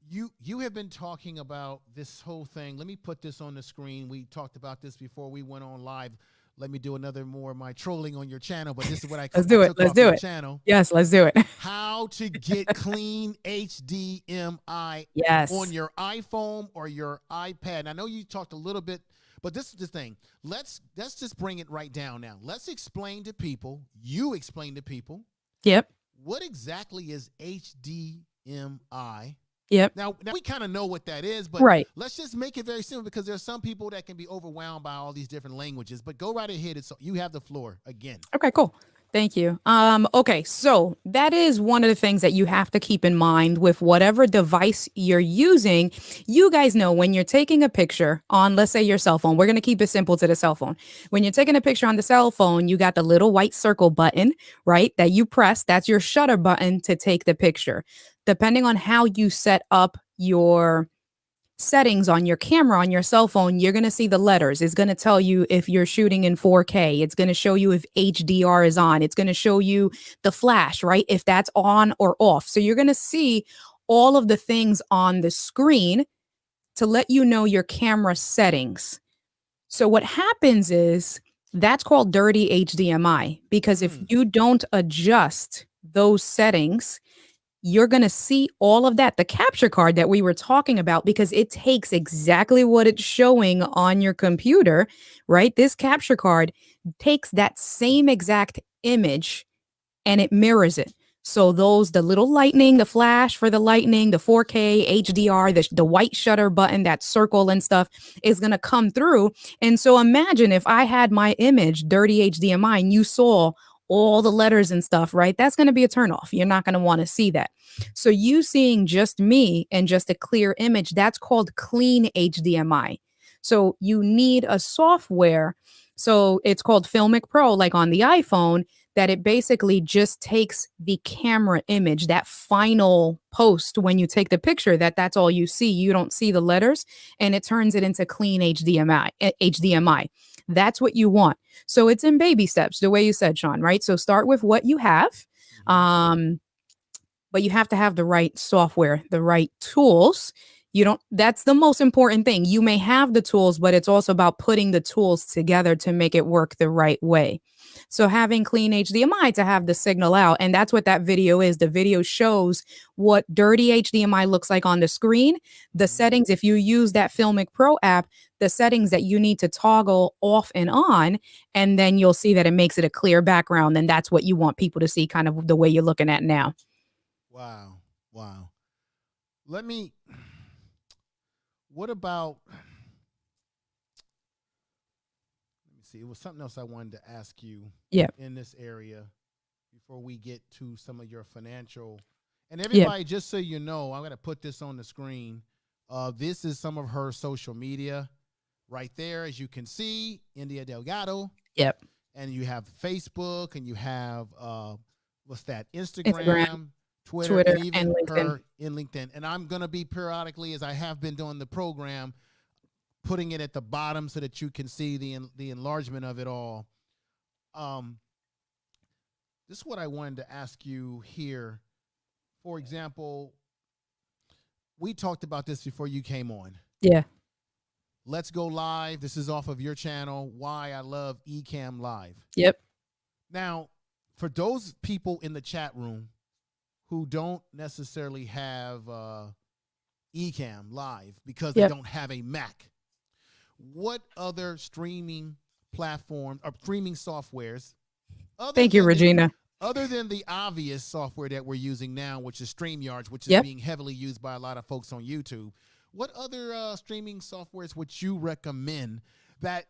You have been talking about this whole thing. Let me put this on the screen. We talked about this before we went on live. Let me do another more of my trolling on your channel, but this is what I Let's do it. Let's do it. Channel. Yes, let's do it. How to get clean HDMI on your iPhone or your iPad. And I know you talked a little bit, but this is the thing. Let's just bring it right down now. Let's explain to people. You explain to people. Yep. What exactly is HDMI? Yep. Now we kind of know what that is, but let's just make it very simple, because there's some people that can be overwhelmed by all these different languages. But go right ahead. You have the floor again. Okay, cool. Thank you. Okay, so that is one of the things that you have to keep in mind with whatever device you're using. You guys know when you're taking a picture on, let's say, your cell phone, we're going to keep it simple to the cell phone. When you're taking a picture on the cell phone, you got the little white circle button, right, that you press. That's your shutter button to take the picture. Depending on how you set up your settings on your camera on your cell phone, you're going to see the letters. It's going to tell you if you're shooting in 4K. It's going to show you if HDR is on. It's going to show you the flash, right, if that's on or off. So you're going to see all of the things on the screen to let you know your camera settings. So what happens is that's called dirty HDMI, because if you don't adjust those settings, you're going to see all of that, the capture card that we were talking about, because it takes exactly what it's showing on your computer, right? This capture card takes that same exact image and it mirrors it. So the little lightning, the flash for the lightning, the 4K, HDR, the white shutter button, that circle and stuff is going to come through. And so imagine if I had my image, dirty HDMI, and you saw all the letters and stuff, right? That's going to be a turnoff. You're not going to want to see that. So you seeing just me and just a clear image, that's called clean HDMI. So you need a software. So it's called Filmic Pro, like on the iPhone, that it basically just takes the camera image, that final post when you take the picture, that's all you see. You don't see the letters, and it turns it into clean HDMI. That's what you want. So it's in baby steps, the way you said, Sean, right? So start with what you have. But you have to have the right software, the right tools. That's the most important thing. You may have the tools, but it's also about putting the tools together to make it work the right way. So having clean HDMI to have the signal out, and that's what that video is. The video shows what dirty HDMI looks like on the screen. The settings, if you use that Filmic Pro app, the settings that you need to toggle off and on, and then you'll see that it makes it a clear background. And that's what you want people to see, kind of the way you're looking at now. Wow. What about, let me see, it was something else I wanted to ask you in this area before we get to some of your financial, and everybody, just so you know, I'm going to put this on the screen. This is some of her social media right there. As you can see, India Delgado. Yep. And you have Facebook, and you have, what's that? Instagram. Twitter and even her in LinkedIn. And I'm going to be periodically, as I have been doing the program, putting it at the bottom so that you can see the enlargement of it all. This is what I wanted to ask you here. For example, we talked about this before you came on. Yeah. Let's Go Live. This is off of your channel. Why I love Ecamm Live. Yep. Now, for those people in the chat room who don't necessarily have Ecamm Live because they don't have a Mac, what other streaming platform or streaming softwares? Thank you, Regina. Other than the obvious software that we're using now, which is StreamYards, which is being heavily used by a lot of folks on YouTube, what other streaming softwares would you recommend that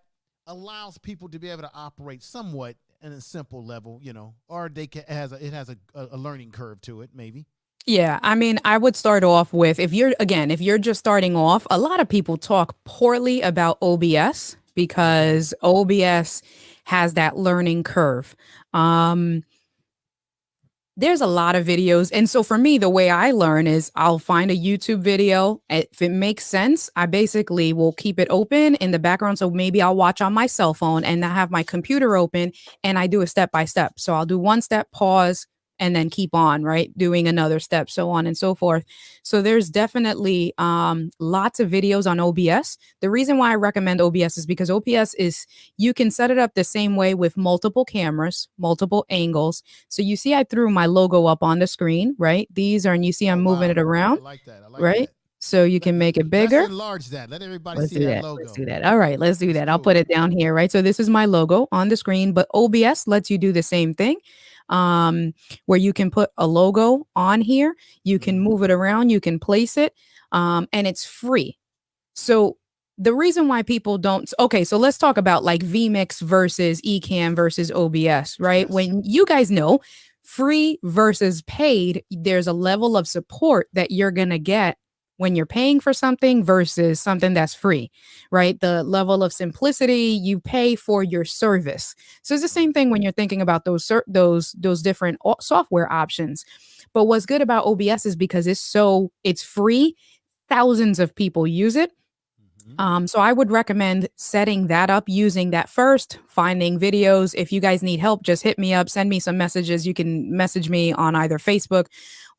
allows people to be able to operate somewhat in a simple level, you know, or it has a learning curve to it, maybe? Yeah, I mean, I would start off with, if you're just starting off, a lot of people talk poorly about OBS because OBS has that learning curve. There's a lot of videos. And so for me, the way I learn is I'll find a YouTube video. If it makes sense, I basically will keep it open in the background. So maybe I'll watch on my cell phone and I have my computer open and I do a step by step. So I'll do one step, pause, and then keep on, right? Doing another step, so on and so forth. So there's definitely lots of videos on OBS. The reason why I recommend OBS is because OBS is, you can set it up the same way with multiple cameras, multiple angles. So you see I threw my logo up on the screen, right? These are, and you see I'm moving it around. I like that. I like right? that. So you can make it bigger. Let's enlarge that. Let everybody Let's see do that that. logo. Let's do that. All right, let's do that. I'll put it down here, right? So this is my logo on the screen, but OBS lets you do the same thing, where you can put a logo on here. You can move it around. You can place it, and it's free. So the reason why people don't, okay, so let's talk about like vMix versus Ecamm versus OBS, right? Yes. When you guys know free versus paid, there's a level of support that you're going to get when you're paying for something versus something that's free, right? The level of simplicity, you pay for your service. So it's the same thing when you're thinking about those different software options. But what's good about OBS is because it's free. Thousands of people use it. So I would recommend setting that up, using that first, finding videos. If you guys need help, just hit me up, send me some messages. You can message me on either Facebook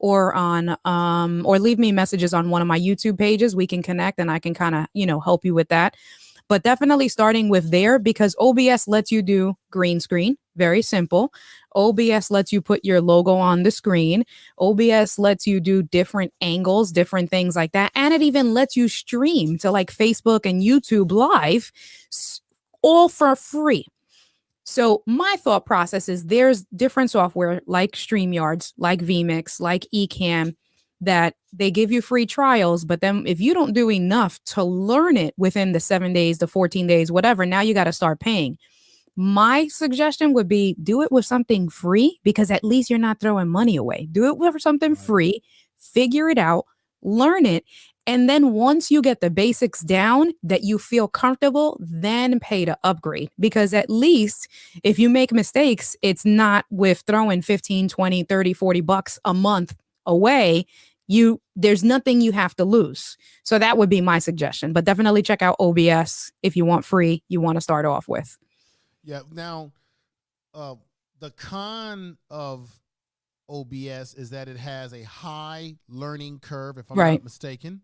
or or leave me messages on one of my YouTube pages. We can connect and I can kind of, help you with that. But definitely starting with there, because OBS lets you do green screen. Very simple. OBS lets you put your logo on the screen. OBS lets you do different angles, different things like that. And it even lets you stream to like Facebook and YouTube live, all for free. So my thought process is there's different software like StreamYards, like vMix, like Ecamm, that they give you free trials. But then if you don't do enough to learn it within the 7 days, the 14 days, whatever, now you got to start paying. My suggestion would be do it with something free, because at least you're not throwing money away. Do it with something free, figure it out, learn it. And then once you get the basics down that you feel comfortable, then pay to upgrade. Because at least if you make mistakes, it's not with throwing 15, 20, 30, 40 bucks a month away. There's nothing you have to lose. So that would be my suggestion. But definitely check out OBS if you want free, you want to start off with. Yeah. Now, the con of OBS is that it has a high learning curve, if I'm not mistaken.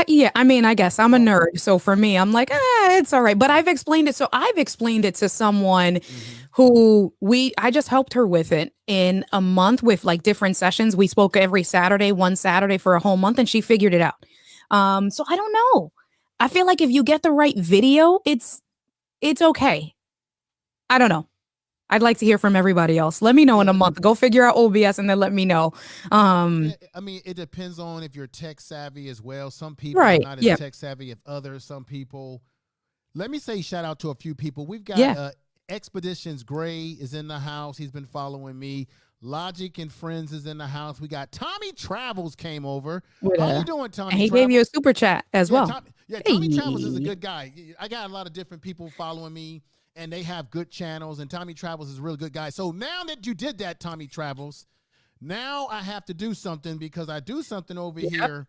Yeah, I mean, I guess I'm a nerd. So for me, I'm like, it's all right. But I've explained it. So I've explained it to someone who I just helped her with it in a month with like different sessions. We spoke every Saturday, one Saturday for a whole month, and she figured it out. So I don't know. I feel like if you get the right video, it's okay. I don't know. I'd like to hear from everybody else. Let me know in a month. Go figure out OBS and then let me know. I mean, it depends on if you're tech savvy as well. Some people are not as tech savvy as others. Some people. Let me say shout out to a few people. We've got Expeditions Gray is in the house. He's been following me. Logic and Friends is in the house. We got Tommy Travels came over. How you doing, Tommy? And he Travels? gave you a super chat as well. Tommy Travels is a good guy. I got a lot of different people following me, and they have good channels, and Tommy Travels is a really good guy. So now that you did that, Tommy Travels, now I have to do something, because I do something over here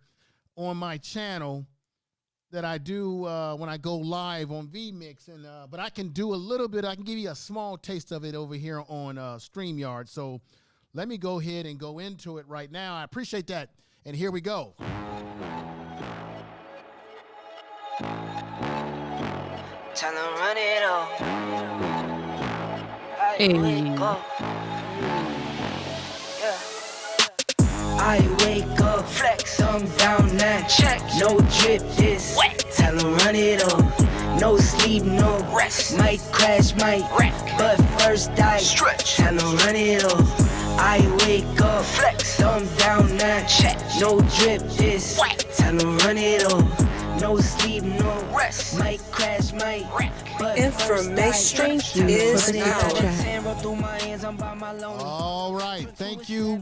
on my channel that I do when I go live on vMix, and but I can do a little bit. I can give you a small taste of it over here on StreamYard. So let me go ahead and go into it right now. I appreciate that, and here we go. Tell them run it up. Hey. I wake up, flex, thumb down now, check, no drip, this, wet. Tell them run it up, no sleep, no rest, might crash, might wreck, but first I stretch, tell them run it up. I wake up, flex, thumb down now, check, no drip, this, wet. Tell them run it up, no sleep, no rest, might crash, might wreck. Information is power. All right. Thank you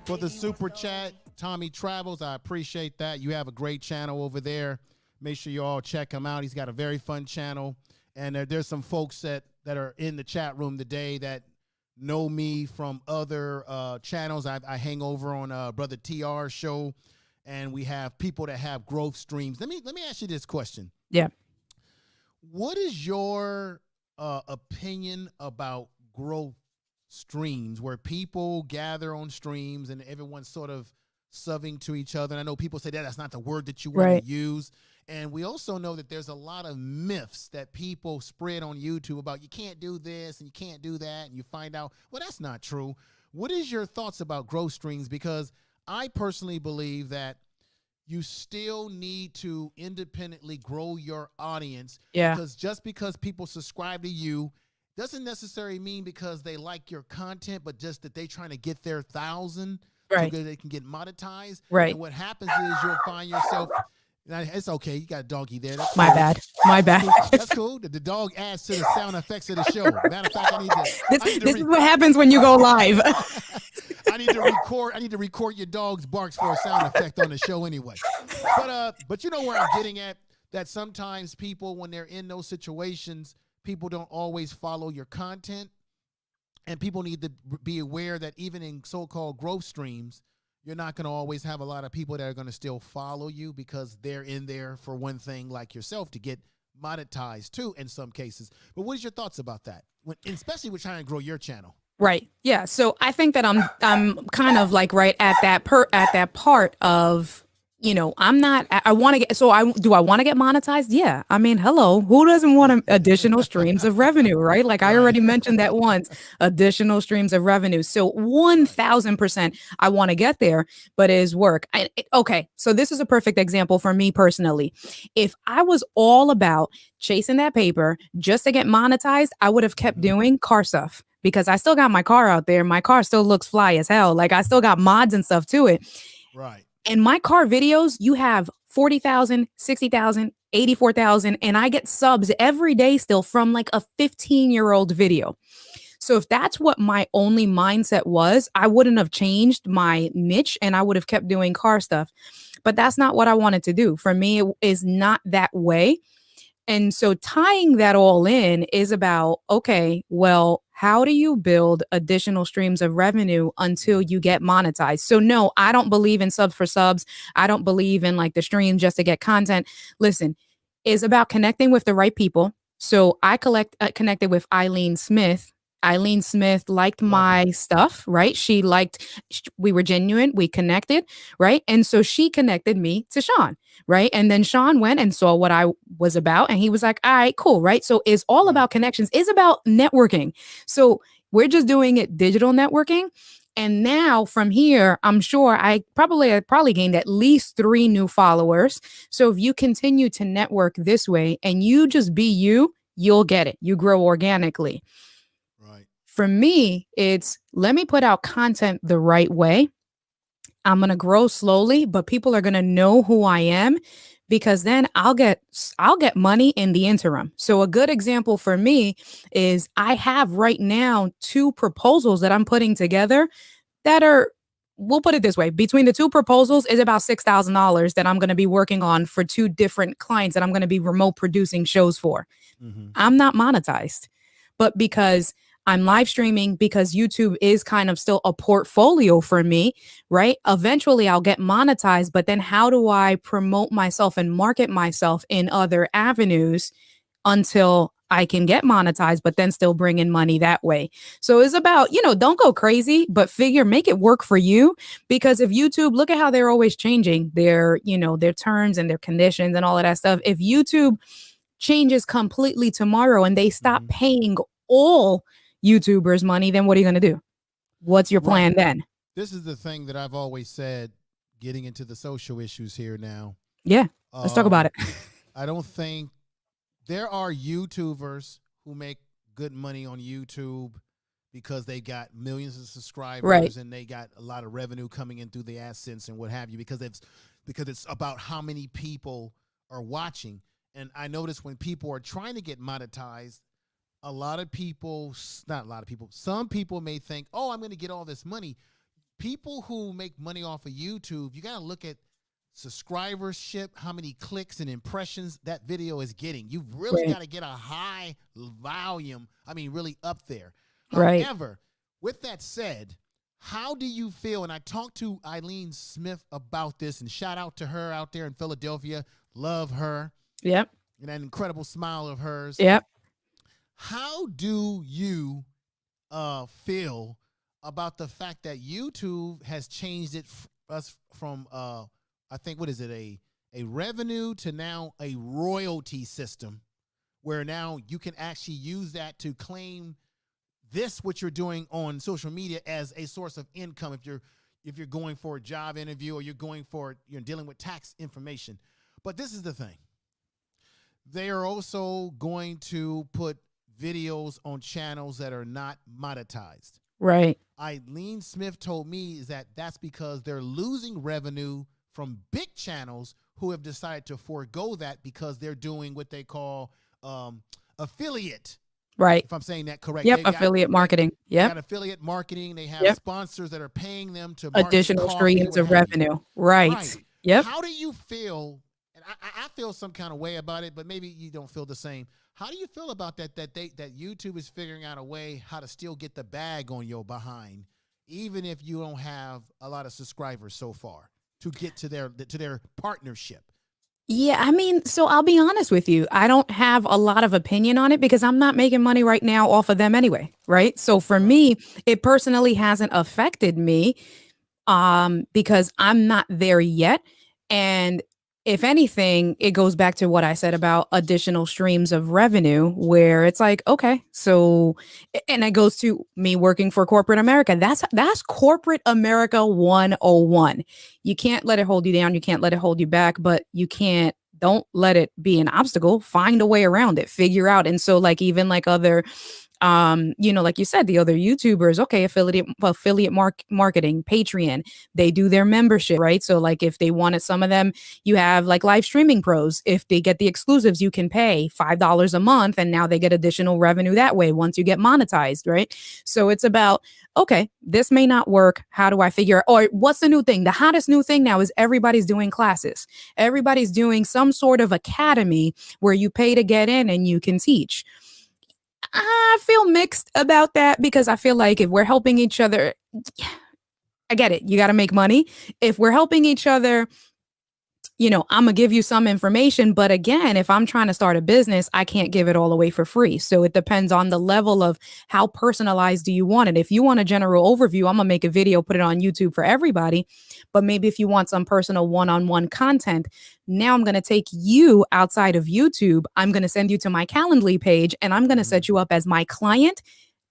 for the super chat, Tommy Travels. I appreciate that. You have a great channel over there. Make sure you all check him out. He's got a very fun channel. And there's some folks that are in the chat room today that know me from other channels. I hang over on Brother TR show, and we have people that have growth streams. Let me ask you this question. Yeah. What is your opinion about growth streams, where people gather on streams and everyone's sort of subbing to each other? And I know people say that's not the word that you want to use. And we also know that there's a lot of myths that people spread on YouTube about you can't do this and you can't do that. And you find out, well, that's not true. What is your thoughts about growth streams? Because I personally believe that you still need to independently grow your audience. Yeah. Because just because people subscribe to you doesn't necessarily mean because they like your content, but just that they're trying to get their 1,000 so that they can get monetized. Right. And what happens is you'll find yourself, it's okay, you got a doggy there. That's My cool. bad. My bad. That's cool. The dog adds to the sound effects of the show. Matter of fact, This is what happens when you go live. I need to record your dog's barks for a sound effect on the show anyway. But you know where I'm getting at, that sometimes people, when they're in those situations, people don't always follow your content, and people need to be aware that even in so-called growth streams, you're not going to always have a lot of people that are going to still follow you because they're in there for one thing like yourself to get monetized too in some cases. But what is your thoughts about that, especially with trying to grow your channel? Right. Yeah. So I think that I'm kind of like right at that part of, you know, I want to get, do I want to get monetized? Yeah. I mean, hello, who doesn't want additional streams of revenue, right? Like I already mentioned that once, additional streams of revenue. So 1000% I want to get there, but it is work. Okay. So this is a perfect example for me personally. If I was all about chasing that paper just to get monetized, I would have kept doing car stuff, because I still got my car out there. My car still looks fly as hell. Like I still got mods and stuff to it. Right. In my car videos, you have 40,000, 60,000, 84,000, and I get subs every day still from like a 15-year-old video. So if that's what my only mindset was, I wouldn't have changed my niche and I would have kept doing car stuff. But that's not what I wanted to do. For me, it is not that way. And so tying that all in is about, okay, well, how do you build additional streams of revenue until you get monetized? So no, I don't believe in subs for subs. I don't believe in like the stream just to get content. Listen, it's about connecting with the right people. So I connected with Eileen Smith. Eileen Smith liked my stuff, right? We were genuine, we connected, right? And so she connected me to Sean, right? And then Sean went and saw what I was about, and he was like, all right, cool, right? So it's all about connections, it's about networking. So we're just doing it digital networking. And now from here, I'm sure I probably gained at least 3 new followers. So if you continue to network this way and you just be you, you'll get it. You grow organically. For me, it's let me put out content the right way. I'm going to grow slowly, but people are going to know who I am, because then I'll get money in the interim. So a good example for me is I have right now 2 proposals that I'm putting together that are, we'll put it this way, between the 2 proposals is about $6,000 that I'm going to be working on for 2 different clients that I'm going to be remote producing shows for. Mm-hmm. I'm not monetized, but because I'm live streaming, because YouTube is kind of still a portfolio for me, right? Eventually I'll get monetized, but then how do I promote myself and market myself in other avenues until I can get monetized, but then still bring in money that way? So it's about, don't go crazy, but make it work for you. Because if YouTube, look at how they're always changing their terms and their conditions and all of that stuff. If YouTube changes completely tomorrow and they stop Mhm. paying all YouTubers money, then what are you going to do? What's your plan Right. then? This is the thing that I've always said, getting into the social issues here now. Yeah, let's talk about it. I don't think there are YouTubers who make good money on YouTube because they got millions of subscribers Right. and they got a lot of revenue coming in through the AdSense and what have you, because it's about how many people are watching. And I notice when people are trying to get monetized, a lot of people, not a lot of people, some people may think, oh, I'm going to get all this money. People who make money off of YouTube, you got to look at subscribership, how many clicks and impressions that video is getting. You've really Right. got to get a high volume, I mean, really up there. Right. However, with that said, how do you feel? And I talked to Eileen Smith about this, and shout out to her out there in Philadelphia. Love her Yep. and that incredible smile of hers. Yep. How do you feel about the fact that YouTube has changed it us from I think, what is it, a revenue to now a royalty system, where now you can actually use that to claim this, what you're doing on social media, as a source of income if you're going for a job interview or you're dealing with tax information. But this is the thing. They are also going to put videos on channels that are not monetized. Right. Eileen Smith told me is that that's because they're losing revenue from big channels who have decided to forego that because they're doing what they call affiliate. Right. If I'm saying that correct. Yep. They've got- Affiliate marketing. They Yep. got affiliate marketing. They have Yep. sponsors that are paying them to market Additional coffee, streams what of have you. revenue. Right. Right. Yep. How do you feel? And I feel some kind of way about it, but maybe you don't feel the same. How do you feel about that YouTube is figuring out a way how to still get the bag on your behind, even if you don't have a lot of subscribers so far, to get to their partnership? Yeah, I mean, so I'll be honest with you. I don't have a lot of opinion on it because I'm not making money right now off of them anyway, right? So for me, it personally hasn't affected me because I'm not there yet. And if anything, it goes back to what I said about additional streams of revenue, where it's like, okay, so, and it goes to me working for corporate America. That's corporate America 101. You can't let it hold you down. You can't let it hold you back, but don't let it be an obstacle. Find a way around it, figure out. And so like, even like other, like you said, the other YouTubers, okay, affiliate marketing, Patreon, they do their membership, right? So like if they wanted, some of them, you have like live streaming pros. If they get the exclusives, you can pay $5 a month and now they get additional revenue that way once you get monetized, right? So it's about, okay, this may not work. How do I figure, or what's the new thing? The hottest new thing now is everybody's doing classes. Everybody's doing some sort of academy where you pay to get in and you can teach. I feel mixed about that because I feel like if we're helping each other, I get it. You got to make money. If we're helping each other, I'm going to give you some information. But again, if I'm trying to start a business, I can't give it all away for free. So it depends on the level of how personalized do you want it. If you want a general overview, I'm going to make a video, put it on YouTube for everybody. But maybe if you want some personal one-on-one content, now I'm going to take you outside of YouTube. I'm going to send you to my Calendly page and I'm going to set you up as my client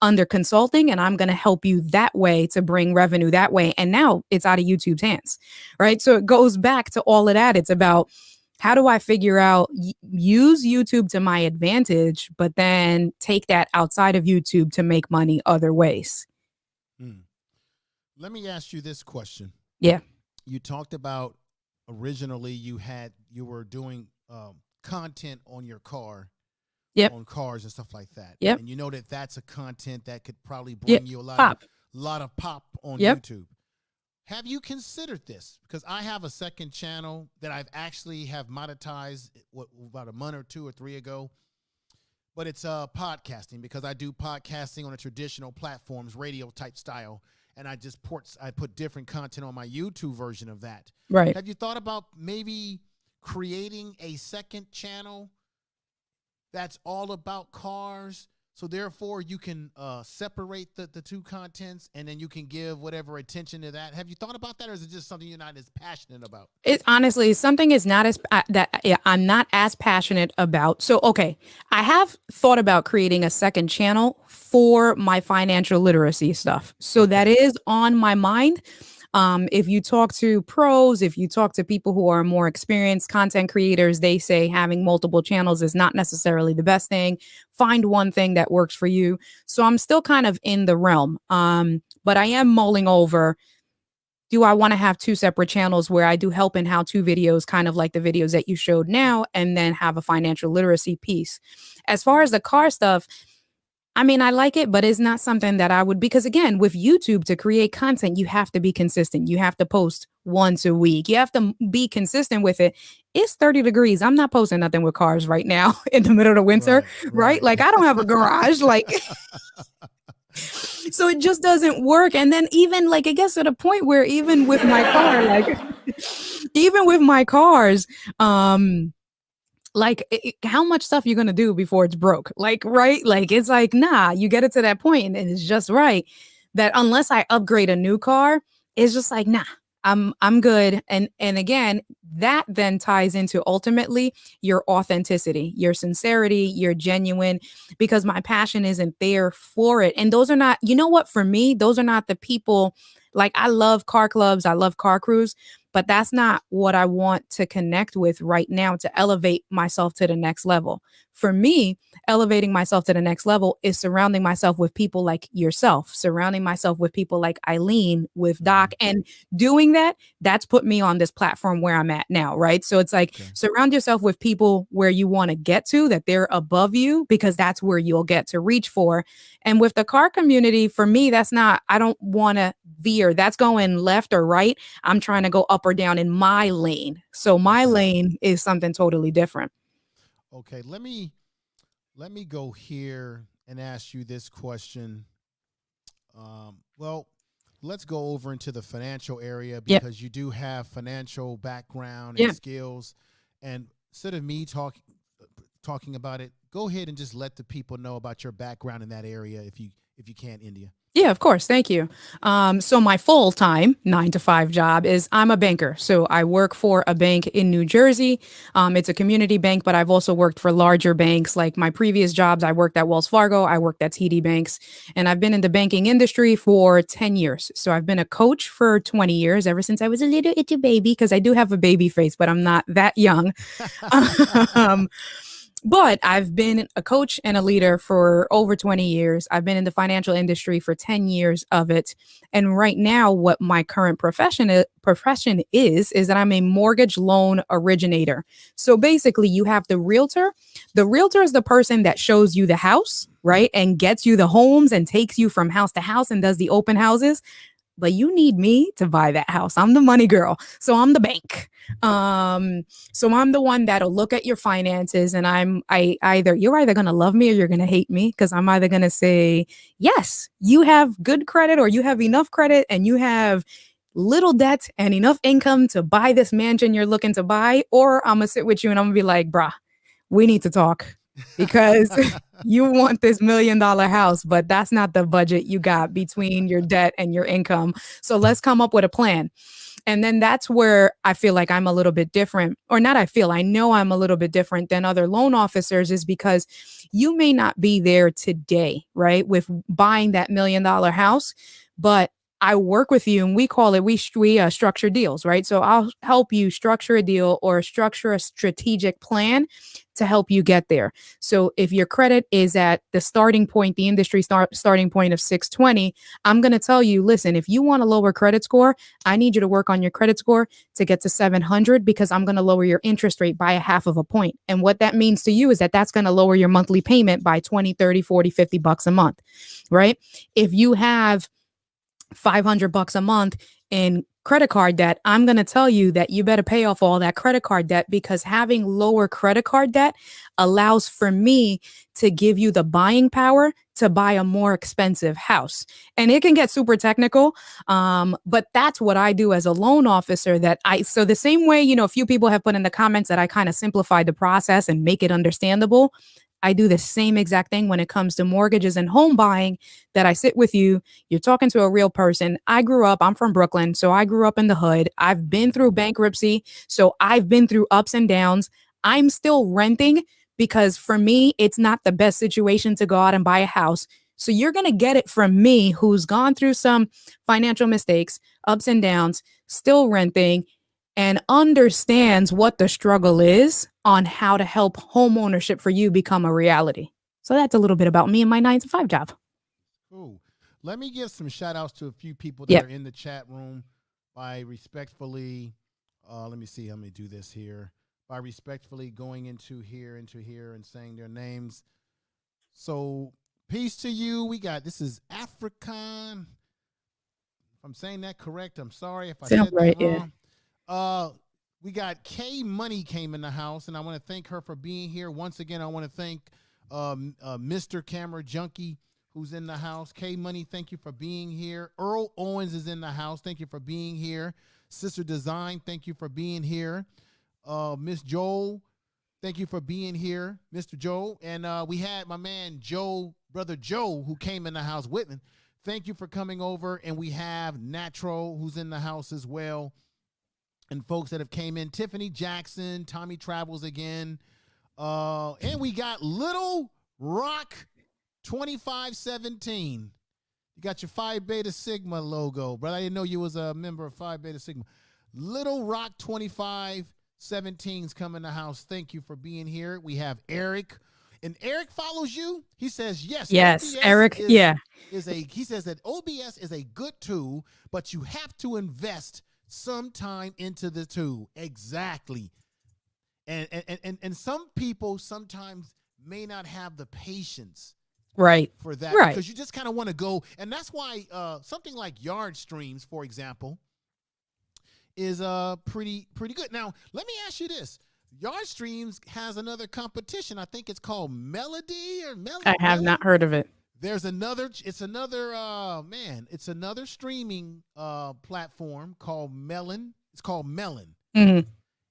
under consulting, and I'm going to help you that way to bring revenue that way. And now it's out of YouTube's hands, right? So it goes back to all of that. It's about, how do I figure out, use YouTube to my advantage, but then take that outside of YouTube to make money other ways? Let me ask you this question. Yeah. You talked about originally you were doing content on your car. Yep. On cars and stuff like that. Yep. And you know that's a content that could probably bring you a lot of pop on YouTube. Have you considered this? Because I have a second channel that I've actually have monetized about a month or 2 or 3 ago. But it's podcasting, because I do podcasting on a traditional platforms, radio type style. And I put different content on my YouTube version of that. Right. Have you thought about maybe creating a second channel that's all about cars, So therefore, you can separate the two contents, and then you can give whatever attention to that. Have you thought about that, or is it just something you're not as passionate about? It honestly something is not as I'm not as passionate about. So okay, I have thought about creating a second channel for my financial literacy stuff. So that Okay. is on my mind. If you talk to pros, if you talk to people who are more experienced content creators, they say having multiple channels is not necessarily the best thing. Find one thing that works for you. So I'm still kind of in the realm. But I am mulling over, do I want to have two separate channels where I do help and how to videos, kind of like the videos that you showed now, and then have a financial literacy piece? As far as the car stuff, I mean, I like it, but it's not something that I would, because again, with YouTube, to create content, you have to be consistent. You have to post once a week. You have to be consistent with it. It's 30 degrees. I'm not posting nothing with cars right now in the middle of winter, Right. right? Right. Like I don't have a garage. Like so it just doesn't work. And then even like it gets to the point where even with my car, like even with my cars, like how much stuff you're gonna do before it's broke? Like, right? Like it's like, nah, you get it to that point and it's just right that unless I upgrade a new car, it's just like, nah, I'm good. And again, that then ties into ultimately your authenticity, your sincerity, your genuine, because my passion isn't there for it. And those are not, you know what, for me, those are not the people. Like I love car clubs, I love car crews, but that's not what I want to connect with right now to elevate myself to the next level. For me, elevating myself to the next level is surrounding myself with people like yourself, surrounding myself with people like Eileen, with Doc, Mhm. and doing that, that's put me on this platform where I'm at now, right? So it's like Okay. surround yourself with people where you want to get to, that they're above you, because that's where you'll get to reach for. And with the car community, for me, that's not, I don't want to veer. That's going left or right. I'm trying to go up or down in my lane. So my Okay. lane is something totally different. Okay. Let me go here and ask you this question. Well, let's go over into the financial area Yep. because you do have financial background and Yep. skills. And instead of me talking about it, go ahead and just let the people know about your background in that area if you can, India. Yeah, of course. Thank you. So my full-time 9 to 5 job is I'm a banker. So I work for a bank in New Jersey. It's a community bank, but I've also worked for larger banks. Like my previous jobs, I worked at Wells Fargo, I worked at TD Banks, and I've been in the banking industry for 10 years. So I've been a coach for 20 years, ever since I was a little itty baby, because I do have a baby face, but I'm not that young. um, but I've been a coach and a leader for over 20 years. I've been in the financial industry for 10 years of it. And right now, what my current profession is that I'm a mortgage loan originator. So basically, you have the realtor. The realtor is the person that shows you the house, right? And gets you the homes and takes you from house to house and does the open houses. But you need me to buy that house. I'm the money girl. So I'm the bank. So I'm the one that'll look at your finances, and you're either gonna love me or you're gonna hate me, because I'm either gonna say, yes, you have good credit, or you have enough credit and you have little debt and enough income to buy this mansion you're looking to buy, or I'm gonna sit with you and I'm gonna be like, bruh, we need to talk, because you want this $1 million house, but that's not the budget you got between your debt and your income. So let's come up with a plan. And then that's where I feel like I'm a little bit different, or not I know I'm a little bit different than other loan officers, is because you may not be there today, right, with buying that $1 million house, but I work with you and we call it, we structure deals, right? So I'll help you structure a deal or structure a strategic plan to help you get there. So if your credit is at the starting point, the industry starting point of 620, I'm going to tell you, listen, if you want a lower credit score, I need you to work on your credit score to get to 700, because I'm going to lower your interest rate by a half of a point. And what that means to you is that that's going to lower your monthly payment by 20, 30, 40, $50 a month, right? If you have $500 a month in credit card debt, I'm going to tell you that you better pay off all that credit card debt, because having lower credit card debt allows for me to give you the buying power to buy a more expensive house. And it can get super technical, but that's what I do as a loan officer. So the same way, a few people have put in the comments that I kind of simplified the process and make it understandable. I do the same exact thing when it comes to mortgages and home buying, that I sit with you. You're talking to a real person. I'm from Brooklyn, so I grew up in the hood. I've been through bankruptcy, so I've been through ups and downs. I'm still renting because for me, it's not the best situation to go out and buy a house. So you're going to get it from me, who's gone through some financial mistakes, ups and downs, still renting, and understands what the struggle is on how to help home ownership for you become a reality. So that's a little bit about me and my 9 to 5 job. Cool. Let me give some shout outs to a few people that Yep. are in the chat room by respectfully, let me see, let me do this here. By respectfully going into here, and saying their names. So peace to you. We got, this is African. If I'm saying that correct, I'm sorry if I Sounds said that right, yeah. wrong. We got K Money came in the house, and I want to thank her for being here. Once again, I want to thank Mr. Camera Junkie, who's in the house. K Money, thank you for being here. Earl Owens is in the house. Thank you for being here. Sister Design, thank you for being here. Miss Joel, thank you for being here, Mr. Joe. And we had my man Joe, brother Joe, who came in the house with me. Thank you for coming over. And we have Natro, who's in the house as well. And folks that have came in, Tiffany Jackson, Tommy Travels again. And we got Little Rock 2517. You got your Phi Beta Sigma logo, brother. I didn't know you was a member of Phi Beta Sigma. Little Rock 2517's coming in the house. Thank you for being here. We have Eric. And Eric follows you. He says, yes. Yes, OBS Eric. he says that OBS is a good tool, but you have to invest some time into the tool. Exactly. And some people sometimes may not have the patience for that, because you just kind of want to go. And that's why something like Yard Streams, for example, is pretty good. Now, let me ask you this. Yard Streams has another competition. I think it's called Melody or Melody. I have not heard of it. There's another, it's another streaming platform called Melon. It's called Melon. Mm-hmm.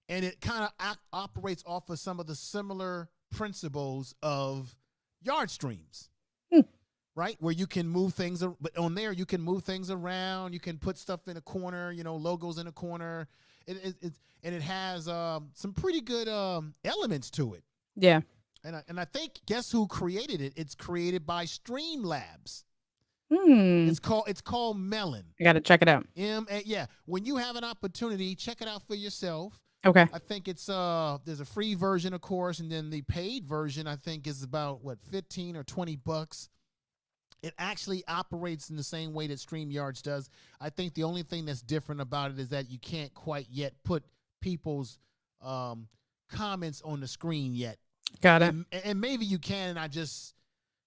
And it kind of operates off of some of the similar principles of Yard Streams. Right? Where you can move things, but on there you can move things around. You can put stuff in a corner, logos in a corner. And it has some pretty good elements to it. Yeah. And I think, guess who created it? It's created by Streamlabs. It's called Melon. I got to check it out. Yeah. When you have an opportunity, check it out for yourself. Okay. I think it's there's a free version, of course, and then the paid version I think is about $15 or $20. It actually operates in the same way that StreamYards does. I think the only thing that's different about it is that you can't quite yet put people's comments on the screen yet. Got it. And maybe you can, and I just,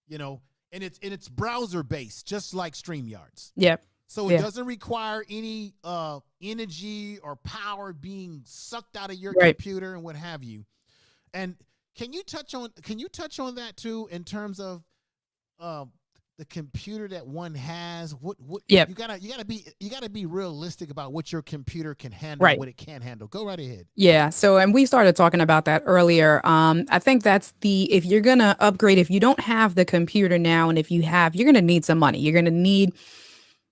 and it's browser based, just like StreamYards. Yep. So it doesn't require any energy or power being sucked out of your computer and what have you. And can you touch on that too, in terms of the computer that one has? You gotta be realistic about what your computer can handle, what it can't handle. Go right ahead. Yeah. So, and we started talking about that earlier. I think that's if you're gonna upgrade, if you don't have the computer now, and if you have, you're gonna need some money. You're gonna need,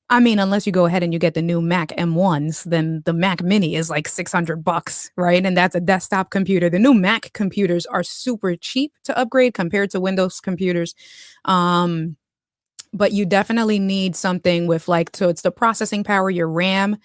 unless you go ahead and you get the new Mac M1s, then the Mac Mini is like $600, right? And that's a desktop computer. The new Mac computers are super cheap to upgrade compared to Windows computers. But you definitely need something with so it's the processing power, your RAM.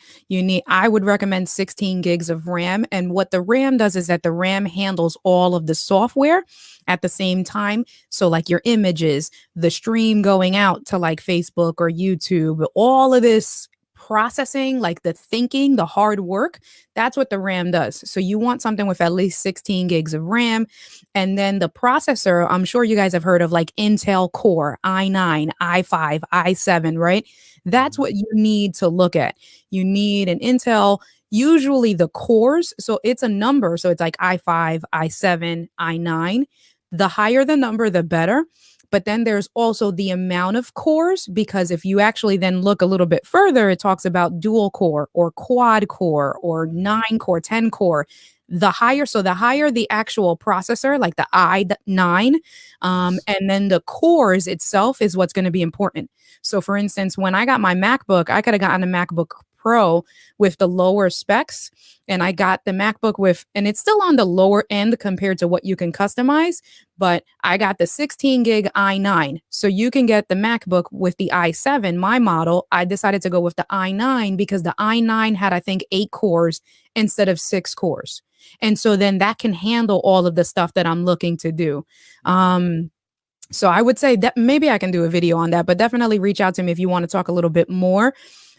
I would recommend 16 gigs of RAM. And what the RAM does is that the RAM handles all of the software at the same time. So your images, the stream going out to Facebook or YouTube, all of this processing, the thinking, the hard work, that's what the RAM does. So you want something with at least 16 gigs of RAM. And then the processor, I'm sure you guys have heard of Intel Core, i9, i5, i7, right? That's what you need to look at. You need an Intel, usually the cores. So it's a number. So it's i5, i7, i9. The higher the number, the better. But then there's also the amount of cores, because if you actually then look a little bit further, it talks about dual core or quad core or 9 core, 10 core. the higher, so the higher the actual processor, like the i9, and then the cores itself is what's going to be important. So for instance, when I got my MacBook, I could have gotten a MacBook Pro with the lower specs, and I got the MacBook with, and it's still on the lower end compared to what you can customize, but I got the 16 gig i9. So you can get the MacBook with the i7, my model. I decided to go with the i9 because the i9 had, I think, 8 cores instead of 6 cores. And so then that can handle all of the stuff that I'm looking to do. So I would say that maybe I can do a video on that, but definitely reach out to me if you want to talk a little bit more,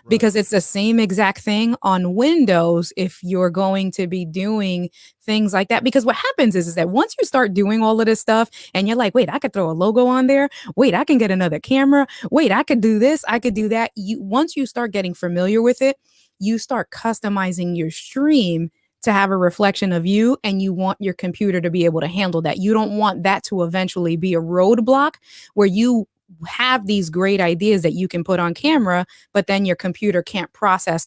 because it's the same exact thing on Windows if you're going to be doing things like that. Because what happens is that once you start doing all of this stuff and you're like, wait, I could throw a logo on there. Wait, I can get another camera. Wait, I could do this. I could do that. Once you start getting familiar with it, you start customizing your stream to have a reflection of you, and you want your computer to be able to handle that. You don't want that to eventually be a roadblock where you have these great ideas that you can put on camera, but then your computer can't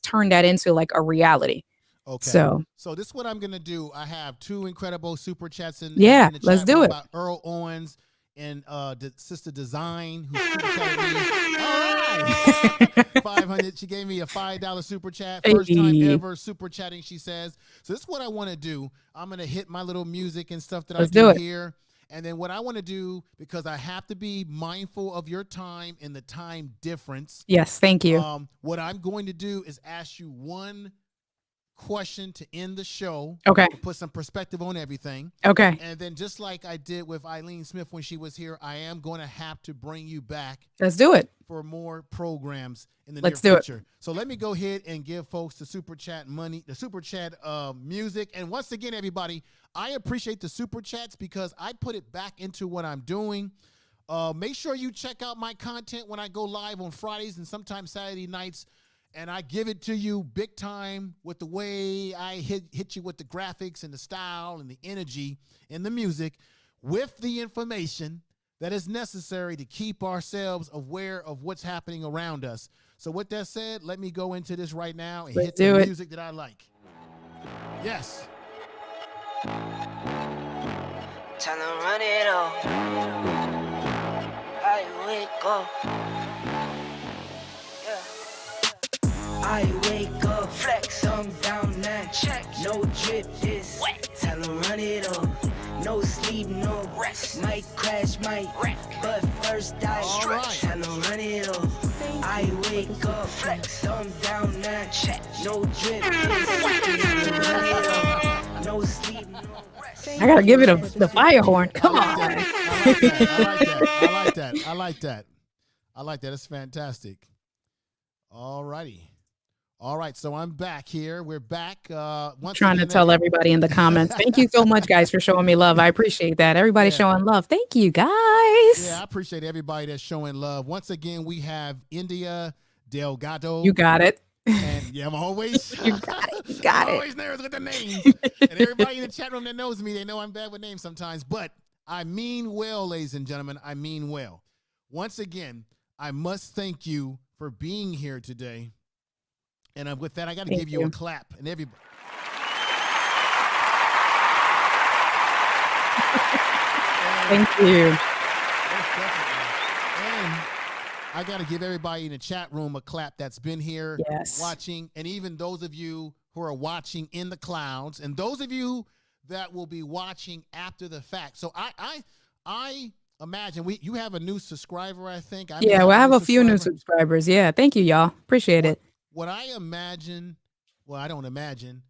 turn that into like a reality. Okay. So this is what I'm going to do. I have 2 incredible super chats in the chat let's do it. about Earl Owens and Sister Design, who super chatted me. All right. 500. She gave me a $5 super chat. First time ever super chatting, she says. So this is what I want to do. I'm going to hit my little music and stuff that I do here. And then what I want to do, because I have to be mindful of your time and the time difference. Yes, thank you. What I'm going to do is ask you one question to end the show. Okay. To put some perspective on everything. Okay. And then just like I did with Eileen Smith when she was here, I am going to have to bring you back. Let's do it. For more programs in the near future. So let me go ahead and give folks the super chat money, the super chat music. And once again, everybody, I appreciate the super chats because I put it back into what I'm doing. Make sure you check out my content when I go live on Fridays and sometimes Saturday nights. And I give it to you big time with the way I hit you with the graphics and the style and the energy and the music with the information that is necessary to keep ourselves aware of what's happening around us. So with that said, let me go into this right now and hit the music that I like. Yes. Time to run it all. I wake up. I wake up, flex, thumb down now, check, no drip, this wet, tell them run it up, no sleep, no rest, might crash, might wreck, but first I stretch, tell them run it up, I wake up, flex, thumb down now, check, no drip, this wet, tell them run it up, no sleep, no rest. I gotta give it the fire horn, come on. I like that. It's fantastic. All righty. All right, so I'm back here. We're back. Trying to tell everybody in the comments. Thank you so much, guys, for showing me love. I appreciate that. Everybody showing love. Thank you, guys. Yeah, I appreciate everybody that's showing love. Once again, we have India Delgado. You got it. And yeah, I'm always you got it. I'm always nervous with the names. And everybody in the chat room that knows me, they know I'm bad with names sometimes. But I mean well, ladies and gentlemen. I mean well. Once again, I must thank you for being here today. And with that, I got to give you a clap. And everybody. Thank you. And I got to give everybody in the chat room a clap that's been here watching. And even those of you who are watching in the clouds. And those of you that will be watching after the fact. So I imagine you have a new subscriber, I think. I have a few new subscribers. Yeah, thank you, y'all. Appreciate it. What I imagine, well, I don't imagine,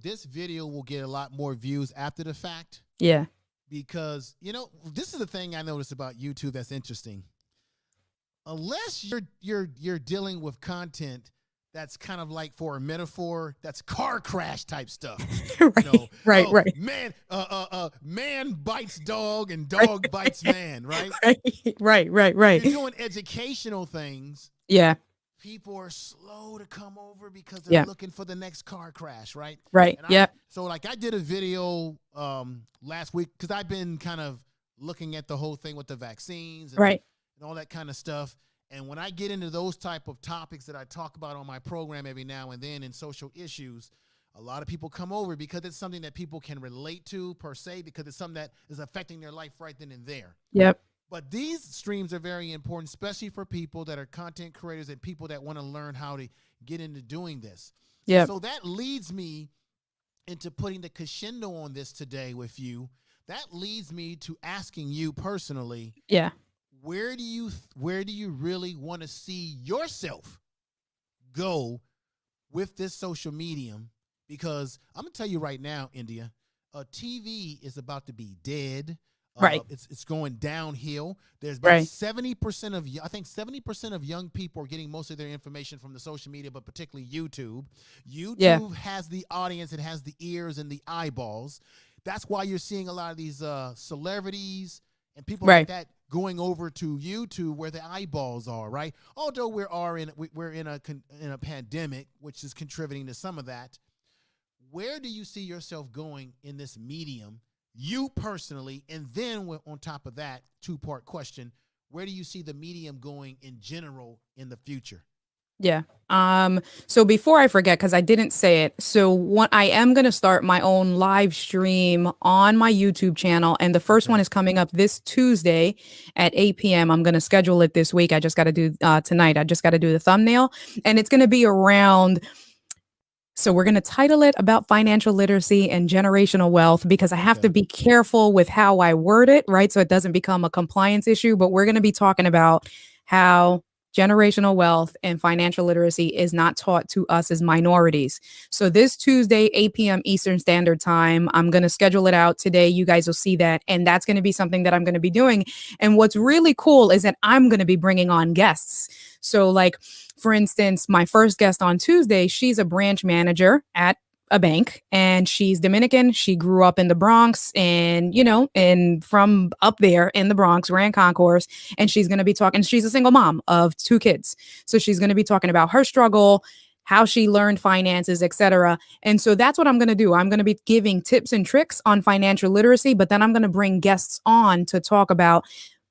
this video will get a lot more views after the fact. Yeah. Because, this is the thing I noticed about YouTube that's interesting. Unless you're dealing with content that's kind of like, for a metaphor, that's car crash type stuff. Right. Man bites dog and dog bites man, right? Right. If you're doing educational things. Yeah. People are slow to come over because they're looking for the next car crash, right? Right. So like I did a video last week because I've been kind of looking at the whole thing with the vaccines and all that kind of stuff. And when I get into those type of topics that I talk about on my program every now and then in social issues, A lot of people come over because it's something that people can relate to per se, because it's something that is affecting their life right then and there. Yep. But these streams are very important, especially for people that are content creators and people that want to learn how to get into doing this. Yeah. So that leads me into putting the crescendo on this today with you. That leads me to asking you personally, Yeah. where do you really want to see yourself go with this social medium? Because I'm gonna tell you right now, India, TV is about to be dead. Right. It's going downhill. There's been 70% of, I think 70% of young people are getting most of their information from the social media, but particularly YouTube. YouTube has the audience, it has the ears and the eyeballs. That's why you're seeing a lot of these celebrities and people like that going over to YouTube where the eyeballs are, right? Although we're in a pandemic, which is contributing to some of that. Where do you see yourself going in this medium, you personally? And then on top of that, two-part question, where do you see the medium going in general in the future? Yeah. So before I forget, because I didn't say it, so what I am going to start my own live stream on my YouTube channel, and the first one is coming up this Tuesday at 8 p.m. I'm going to schedule it this week. I just got to do tonight. I just got to do the thumbnail, and it's going to be around. So we're going to title it about financial literacy and generational wealth, because I have to be careful with how I word it, right? So it doesn't become a compliance issue, but we're going to be talking about how generational wealth and financial literacy is not taught to us as minorities. So this Tuesday, 8 p.m. Eastern Standard Time, I'm going to schedule it out today. You guys will see that. And that's going to be something that I'm going to be doing. And what's really cool is that I'm going to be bringing on guests. So like, for instance, my first guest on Tuesday, she's a branch manager at a bank, and she's Dominican. She grew up in the Bronx, and, and from up there in the Bronx, we're in Concourse, and she's going to be talking, she's a single mom of 2 kids. So she's going to be talking about her struggle, how she learned finances, etc. And so that's what I'm going to do. I'm going to be giving tips and tricks on financial literacy, but then I'm going to bring guests on to talk about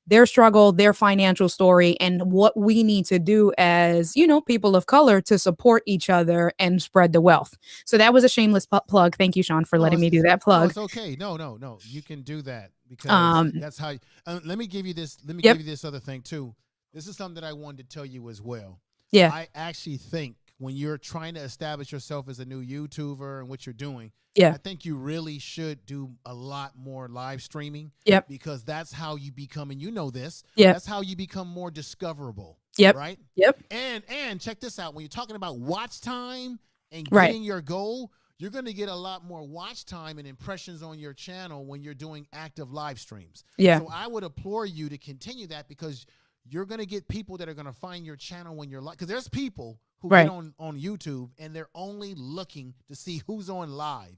their struggle, their financial story, and what we need to do as, people of color to support each other and spread the wealth. So that was a shameless plug. Thank you, Sean, for letting me do that plug. No, it's okay. No. You can do that, because that's how, let me give you this. Let me give you this other thing too. This is something that I wanted to tell you as well. Yeah. I actually think when you're trying to establish yourself as a new YouTuber and what you're doing, I think you really should do a lot more live streaming. Yep. Because that's how you become, and you know this, that's how you become more discoverable. Yep. Right? Yep. And check this out. When you're talking about watch time and getting your goal, you're going to get a lot more watch time and impressions on your channel when you're doing active live streams. Yeah. So I would implore you to continue that, because you're going to get people that are going to find your channel when you're live. Because there's people who get on YouTube and they're only looking to see who's on live.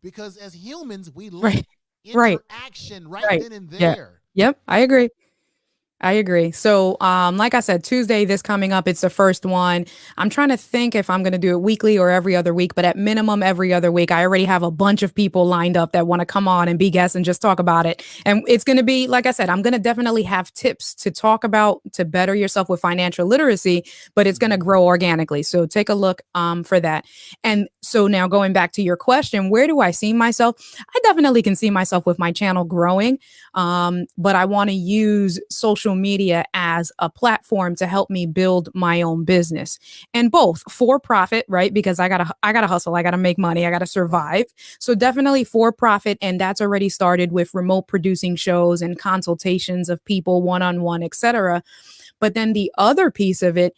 Because as humans, we like interaction right then and there. Yep, I agree. So, like I said, Tuesday, this coming up, it's the first one. I'm trying to think if I'm going to do it weekly or every other week, but at minimum every other week. I already have a bunch of people lined up that want to come on and be guests and just talk about it. And it's going to be, like I said, I'm going to definitely have tips to talk about to better yourself with financial literacy, but it's going to grow organically. So take a look for that. And so now going back to your question, where do I see myself? I definitely can see myself with my channel growing, but I want to use social media as a platform to help me build my own business, and both for profit, right? Because I gotta hustle, I gotta make money, I gotta survive. So definitely for profit, and that's already started with remote producing shows and consultations of people one-on-one, etc. But then the other piece of it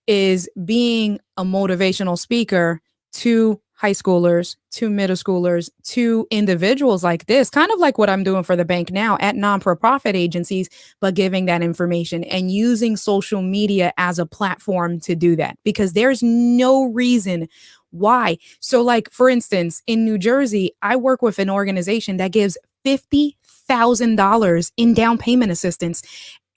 is being a motivational speaker to high schoolers, to middle schoolers, to individuals like this, kind of like what I'm doing for the bank now at non-for-profit agencies, but giving that information and using social media as a platform to do that, because there's no reason why. So like, for instance, in New Jersey, I work with an organization that gives $50,000 in down payment assistance.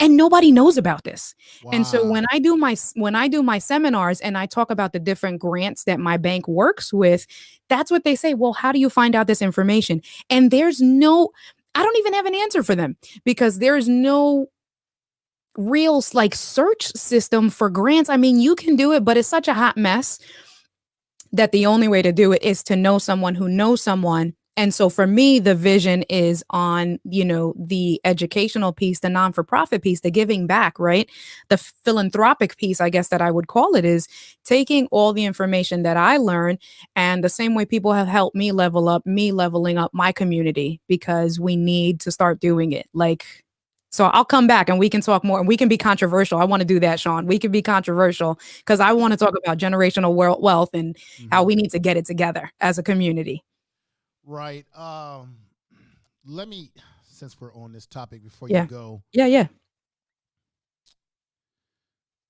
And nobody knows about this. Wow. And so when I do my seminars and I talk about the different grants that my bank works with, that's what they say. Well, how do you find out this information? And I don't even have an answer for them, because there's no real search system for grants. I mean, you can do it, but it's such a hot mess that the only way to do it is to know someone who knows someone. And so for me, the vision is on, the educational piece, the non-for-profit piece, the giving back, right? The philanthropic piece, I guess that I would call it, is taking all the information that I learn, and the same way people have helped me level up, me leveling up my community, because we need to start doing it. So I'll come back and we can talk more, and we can be controversial. I want to do that, Sean. We can be controversial because I want to talk about generational wealth and how we need to get it together as a community. Right. Let me, since we're on this topic, before Yeah. you go, Yeah.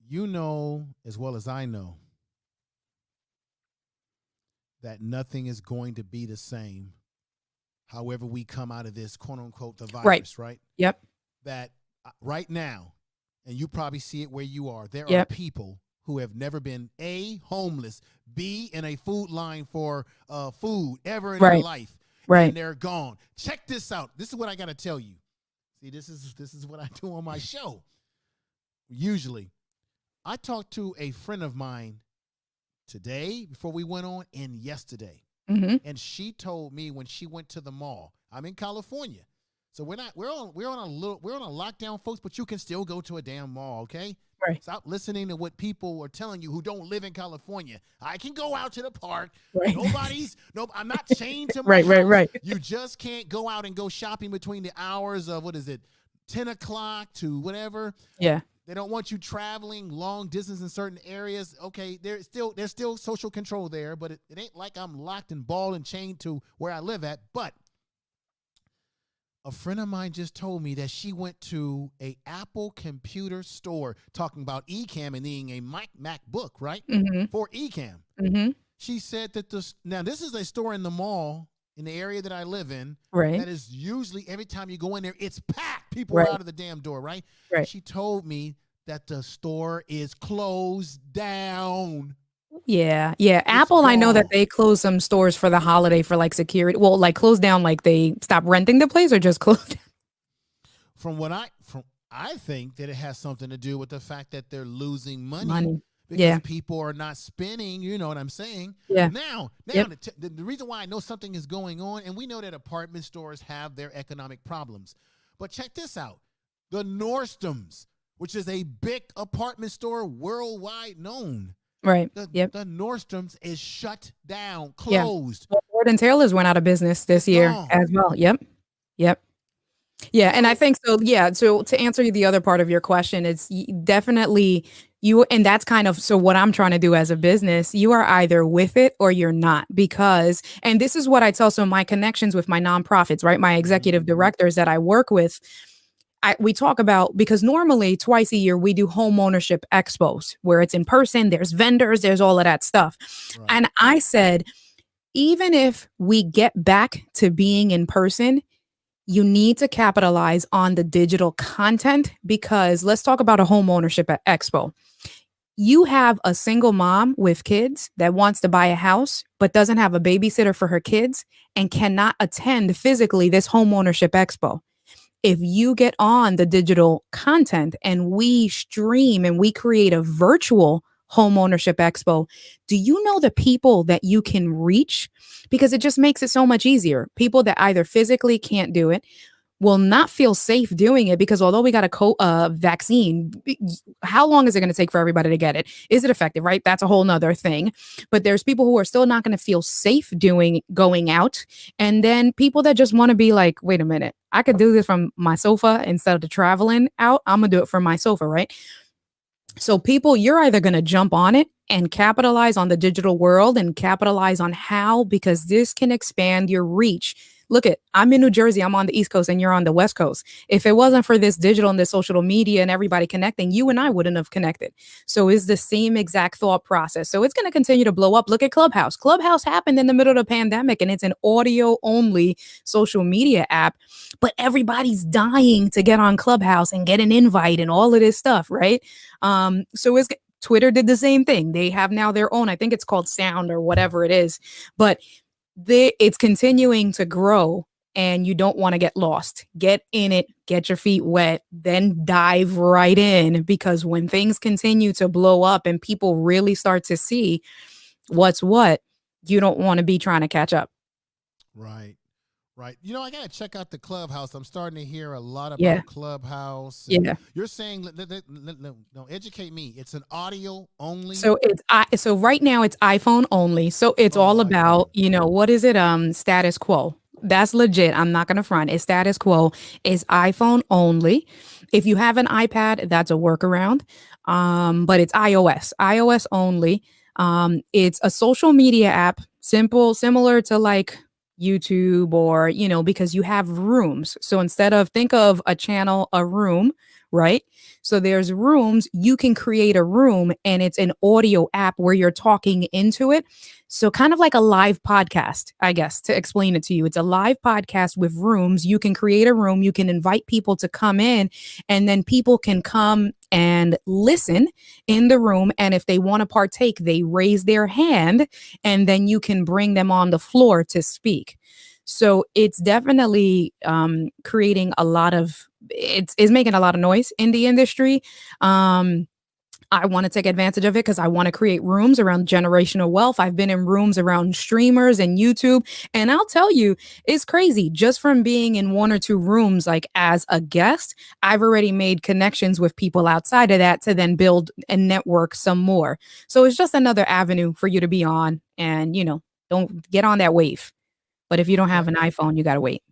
you know as well as I know that nothing is going to be the same however we come out of this, quote unquote, the virus, right? Yep. That right now, and you probably see it where you are, there are Yep. people who have never been A, homeless, B, in a food line for food ever in their life. Right. And they're gone. Check this out. This is what I got to tell you. See, this is what I do on my show. Usually, I talked to a friend of mine today before we went on, and yesterday. And she told me when she went to the mall. I'm in California. So we're on a lockdown, folks, but you can still go to a damn mall, okay? Right. Stop listening to what people are telling you who don't live in California. I can go out to the park. Right. I'm not chained to my house. Right. You just can't go out and go shopping between the hours of 10 o'clock to whatever. Yeah. They don't want you traveling long distance in certain areas. Okay, there's still social control there, but it ain't like I'm locked and ball and chained to where I live at. But a friend of mine just told me that she went to a Apple computer store, talking about Ecamm and needing a MacBook, right? For Ecamm. She said that now this is a store in the mall in the area that I live in. Right. That is usually every time you go in there, it's packed. People are out of the damn door, right? Right. She told me that the store is closed down. Yeah. Apple, I know that they closed some stores for the holiday for security. Well, closed down, they stopped renting the place or just closed. I think that it has something to do with the fact that they're losing money. Because Yeah. people are not spending, you know what I'm saying? Yeah. Now, Yep. the reason why I know something is going on, and we know that apartment stores have their economic problems, but check this out. The Nordstroms, which is a big apartment store worldwide known. Right. The Yep. Nordstroms is shut down, closed. Well, Lord and Taylor's went out of business this year gone. as well. Yep. Yeah, and I think so. Yeah, so to answer the other part of your question, it's definitely you, and that's kind of so what I'm trying to do as a business. You are either with it or you're not, because, and this is what I tell some of my connections with my nonprofits, right? My executive directors that I work with. We talk about, because normally twice a year we do home ownership expos where it's in person, there's vendors, there's all of that stuff. Right. And I said, even if we get back to being in person, you need to capitalize on the digital content, because let's talk about a home ownership expo. You have a single mom with kids that wants to buy a house, but doesn't have a babysitter for her kids and cannot attend physically this home ownership expo. If you get on the digital content and we stream and we create a virtual home ownership expo, do you know the people that you can reach? Because it just makes it so much easier. People that either physically can't do it, will not feel safe doing it, because although we got a vaccine, how long is it going to take for everybody to get it? Is it effective, right? That's a whole nother thing. But there's people who are still not going to feel safe going out. And then people that just want to be like, wait a minute, I could do this from my sofa instead of traveling out. I'm going to do it from my sofa, right? So people, you're either going to jump on it and capitalize on the digital world and capitalize on how, because this can expand your reach. Look I'm in New Jersey, I'm on the East Coast and you're on the West Coast. If it wasn't for this digital and this social media and everybody connecting, you and I wouldn't have connected. So it's the same exact thought process. So it's going to continue to blow up. Look at Clubhouse. Clubhouse happened in the middle of the pandemic and it's an audio only social media app, but everybody's dying to get on Clubhouse and get an invite and all of this stuff, right? So Twitter did the same thing. They have now their own, I think it's called Sound or whatever it is, but it's continuing to grow and you don't want to get lost. Get in it, get your feet wet, then dive right in, because when things continue to blow up and people really start to see what's what, you don't want to be trying to catch up. Right. Right. You know, I got to check out the Clubhouse. I'm starting to hear a lot about Yeah. Clubhouse. Yeah. You're saying, no, educate me. It's an audio only. So so right now it's iPhone only. So it's all about, what is it? Status quo. That's legit. I'm not gonna front. It's status quo. It's iPhone only. If you have an iPad, that's a workaround. But it's iOS only. It's a social media app, similar to like YouTube or, because you have rooms. So instead of think of a channel, a room, right? So there's rooms, you can create a room and it's an audio app where you're talking into it. So kind of like a live podcast, I guess, to explain it to you. It's a live podcast with rooms. You can create a room, you can invite people to come in, and then people can come and listen in the room. And if they want to partake, they raise their hand and then you can bring them on the floor to speak. So it's definitely creating a lot of it's making a lot of noise in the industry. I want to take advantage of it because I want to create rooms around generational wealth. I've been in rooms around streamers and YouTube. And I'll tell you, it's crazy. Just from being in one or two rooms, like as a guest, I've already made connections with people outside of that to then build and network some more. So it's just another avenue for you to be on and, don't get on that wave. But if you don't have an iPhone, you got to wait.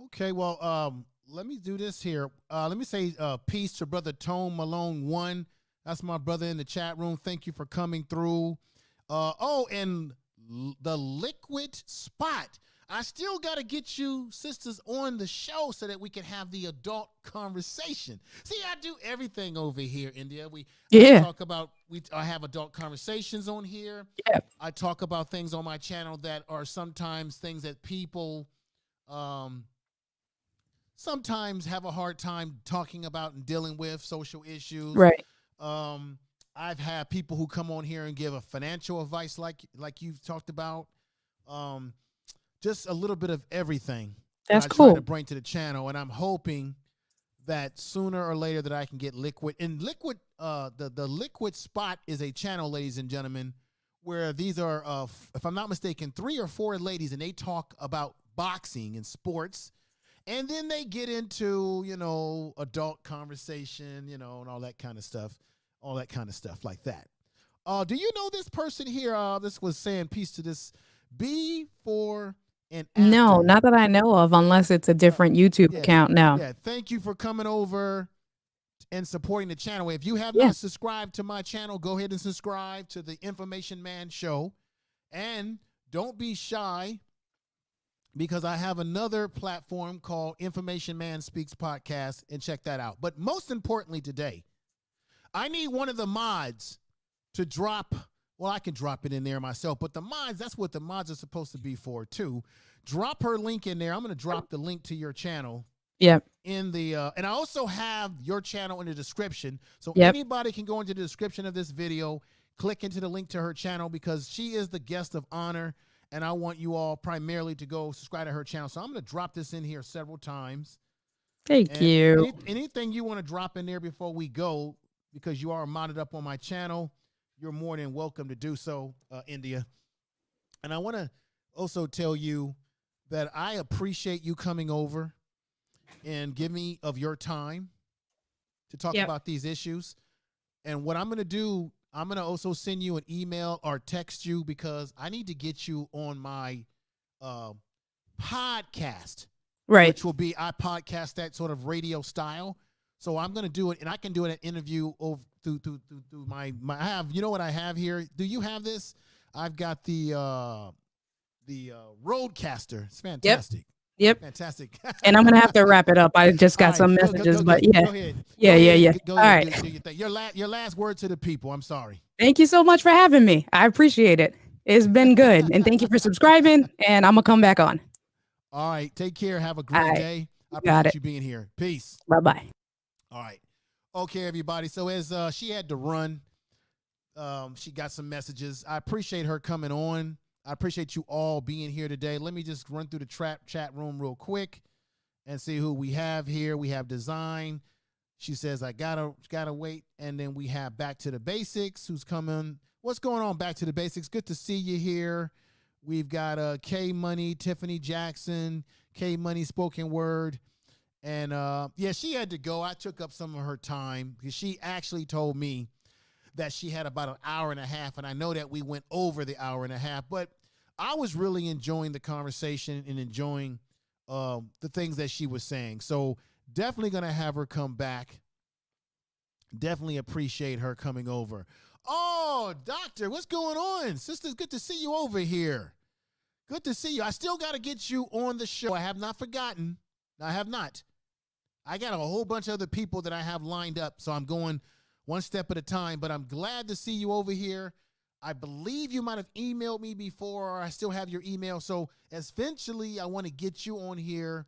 Okay, well, let me do this here. Let me say peace to Brother Tone Malone 1. That's my brother in the chat room. Thank you for coming through. And the liquid spot. I still got to get you sisters on the show so that we can have the adult conversation. See, I do everything over here, India. I have adult conversations on here. Yeah. I talk about things on my channel that are sometimes things that people sometimes have a hard time talking about and dealing with, social issues. Right. I've had people who come on here and give a financial advice like you've talked about. Just a little bit of everything. That's cool. I try cool. to bring to the channel, and I'm hoping that sooner or later that I can get liquid. And liquid, the liquid spot is a channel, ladies and gentlemen, where these are, if I'm not mistaken, 3 or 4 ladies, and they talk about boxing and sports. And then they get into, adult conversation, and all that kind of stuff like that. Do you know this person here? This was saying peace to this before and after. No, not that I know of, unless it's a different YouTube account now. Yeah, thank you for coming over and supporting the channel. If you have not subscribed to my channel, go ahead and subscribe to the Information Man Show. And don't be shy, because I have another platform called Information Man Speaks Podcast, and check that out. But most importantly today, I need one of the mods to drop. Well, I can drop it in there myself, but the mods, that's what the mods are supposed to be for too. Drop her link in there. I'm going to drop the link to your channel. Yep. In the and I also have your channel in the description, so anybody can go into the description of this video, click into the link to her channel, because she is the guest of honor, and I want you all primarily to go subscribe to her channel. So I'm going to drop this in here several times. Thank you. Anything you want to drop in there before we go, because you are modded up on my channel, you're more than welcome to do so, India. And I want to also tell you that I appreciate you coming over and give me of your time to talk about these issues. And what I'm going to do, I'm going to also send you an email or text you, because I need to get you on my podcast, right? Which will be, I podcast that sort of radio style. So I'm going to do it, and I can do an interview over through my I have, you know what I have here? Do you have this? I've got the Roadcaster. It's fantastic. Yep. Fantastic. And I'm going to have to wrap it up. I just got some messages, but yeah. Go ahead. Yeah. Go All ahead. right. Your last word to the people. I'm sorry. Thank you so much for having me. I appreciate it. It's been good. And thank you for subscribing, and I'm going to come back on. All right. Take care. Have a great day. I appreciate you being here. Peace. Bye-bye. All right. Okay, everybody. So as she had to run, she got some messages. I appreciate her coming on. I appreciate you all being here today. Let me just run through the chat room real quick and see who we have here. We have Design. She says, I gotta wait. And then we have Back to the Basics, who's coming. What's going on? Back to the basics. Good to see you here. We've got K Money, Tiffany Jackson, K Money Spoken Word. And yeah, she had to go. I took up some of her time because she actually told me that she had about an hour and a half. And I know that we went over the hour and a half, but I was really enjoying the conversation and enjoying the things that she was saying. So definitely going to have her come back. Definitely appreciate her coming over. Oh, doctor, what's going on? Sisters, good to see you over here. Good to see you. I still got to get you on the show. I have not forgotten. I have not. I got a whole bunch of other people that I have lined up, so I'm going one step at a time, but I'm glad to see you over here. I believe you might have emailed me before, or I still have your email. So eventually I want to get you on here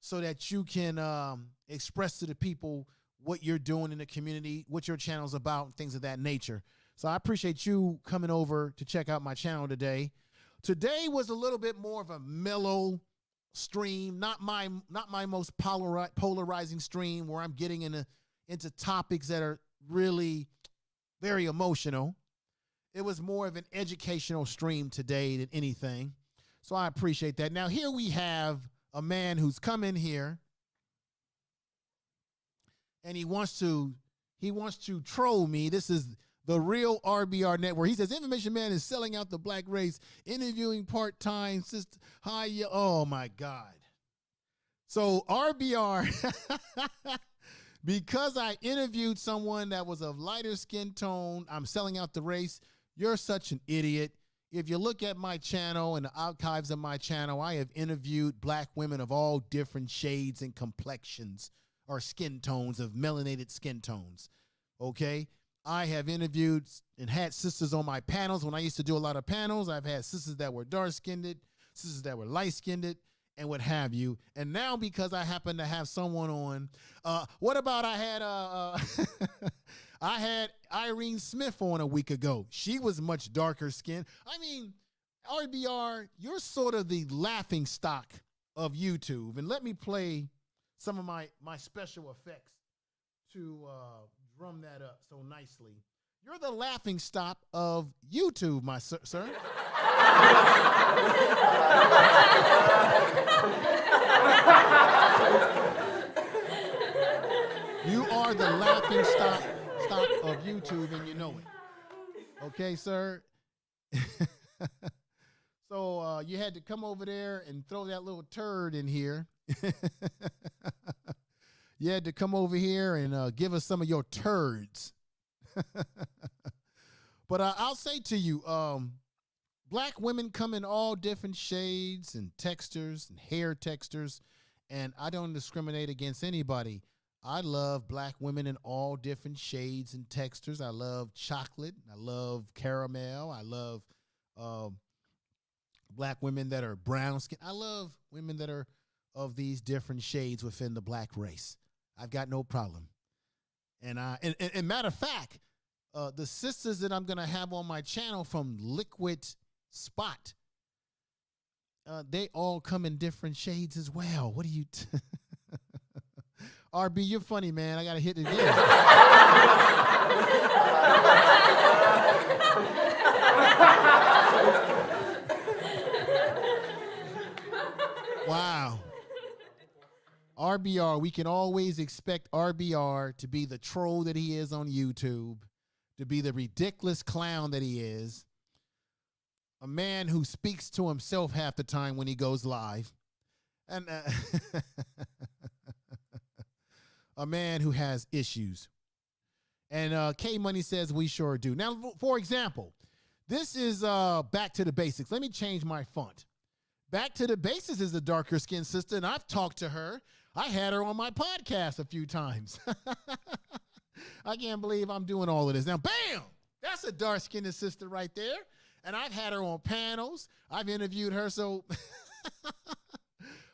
so that you can express to the people what you're doing in the community, what your channel's about, and things of that nature. So I appreciate you coming over to check out my channel today. Today was a little bit more of a mellow stream, not my most polarizing stream where I'm getting into topics that are really very emotional. It was more of an educational stream today than anything. So I appreciate that. Now here we have a man who's come in here and he wants to troll me. This is the real RBR network. He says, Information Man is selling out the black race, interviewing part-time sister. Hi, oh my God. So RBR, because I interviewed someone that was of lighter skin tone, I'm selling out the race. You're such an idiot. If you look at my channel and the archives of my channel, I have interviewed black women of all different shades and complexions or skin tones, of melanated skin tones. Okay? I have interviewed and had sisters on my panels. When I used to do a lot of panels, I've had sisters that were dark-skinned, sisters that were light-skinned, and what have you. And now because I happen to have someone on, what about I had Irene Smith on a week ago. She was much darker skinned. I mean, RBR, you're sort of the laughing stock of YouTube. And let me play some of my special effects to drum that up so nicely. You're the laughing stock of YouTube, my sir. You are the laughing stock of YouTube, and you know it. Okay, sir? So you had to come over there and throw that little turd in here. You had to come over here and give us some of your turds. But I'll say to you, black women come in all different shades and textures and hair textures, and I don't discriminate against anybody. I love black women in all different shades and textures. I love chocolate. I love caramel. I love black women that are brown skin. I love women that are of these different shades within the black race. I've got no problem. And matter of fact, the sisters that I'm going to have on my channel from Liquid Spot, they all come in different shades as well. What do you... RB, you're funny, man. I got to hit it again. Wow. RBR, we can always expect RBR to be the troll that he is on YouTube, to be the ridiculous clown that he is, a man who speaks to himself half the time when he goes live, and a man who has issues. And K Money says we sure do. Now, for example, this is Back to the Basics. Let me change my font. Back to the Basics is a darker skinned sister, and I've talked to her. I had her on my podcast a few times. I can't believe I'm doing all of this. Now, bam! That's a dark skinned sister right there. And I've had her on panels. I've interviewed her. So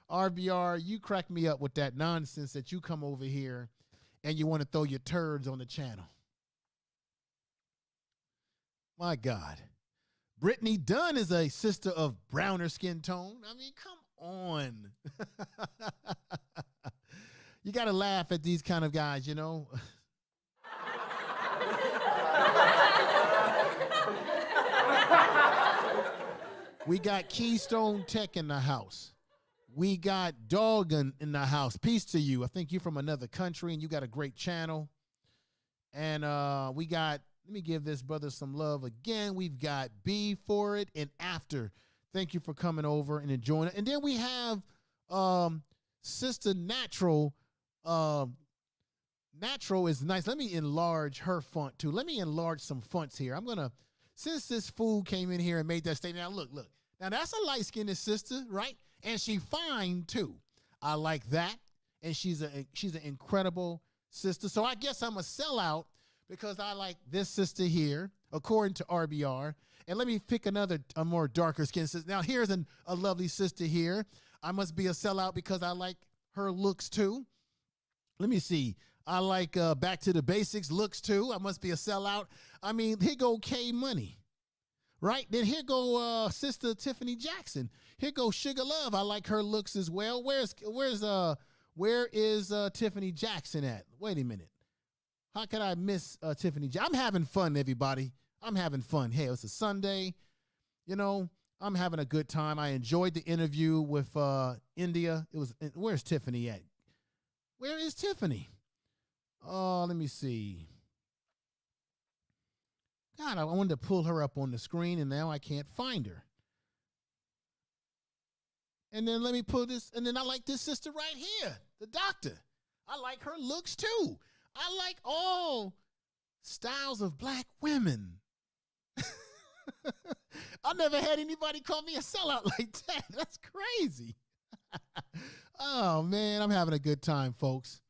RBR, you crack me up with that nonsense that you come over here and you want to throw your turds on the channel. My God. Brittany Dunn is a sister of browner skin tone. I mean, come on. You got to laugh at these kind of guys, you know. We got Keystone Tech in the house. We got Doggin in the house. Peace to you. I think you're from another country and you got a great channel. And we got, let me give this brother some love again. We've got B for it and after. Thank you for coming over and enjoying it. And then we have Sister Natural. Natural is nice. Let me enlarge her font too. Let me enlarge some fonts here. I'm going to, since this fool came in here and made that statement. Now look. Now that's a light-skinned sister, right? And she fine too. I like that. And she's an incredible sister. So I guess I'm a sellout because I like this sister here, according to RBR. And let me pick a more darker skin sister. Now here's a lovely sister here. I must be a sellout because I like her looks too. Let me see. I like Back to the Basics looks too. I must be a sellout. I mean, here go K Money. Right? Then here go Sister Tiffany Jackson. Here go Sugar Love. I like her looks as well. Where is Tiffany Jackson at? Wait a minute. How could I miss Tiffany Jackson? I'm having fun, everybody. I'm having fun. Hey, it's a Sunday. You know, I'm having a good time. I enjoyed the interview with India. Where's Tiffany at? Where is Tiffany? Oh, let me see. God, I wanted to pull her up on the screen, and now I can't find her. And then let me pull this, and then I like this sister right here, the doctor. I like her looks too. I like all styles of black women. I never had anybody call me a sellout like that. That's crazy. Oh, man, I'm having a good time, folks.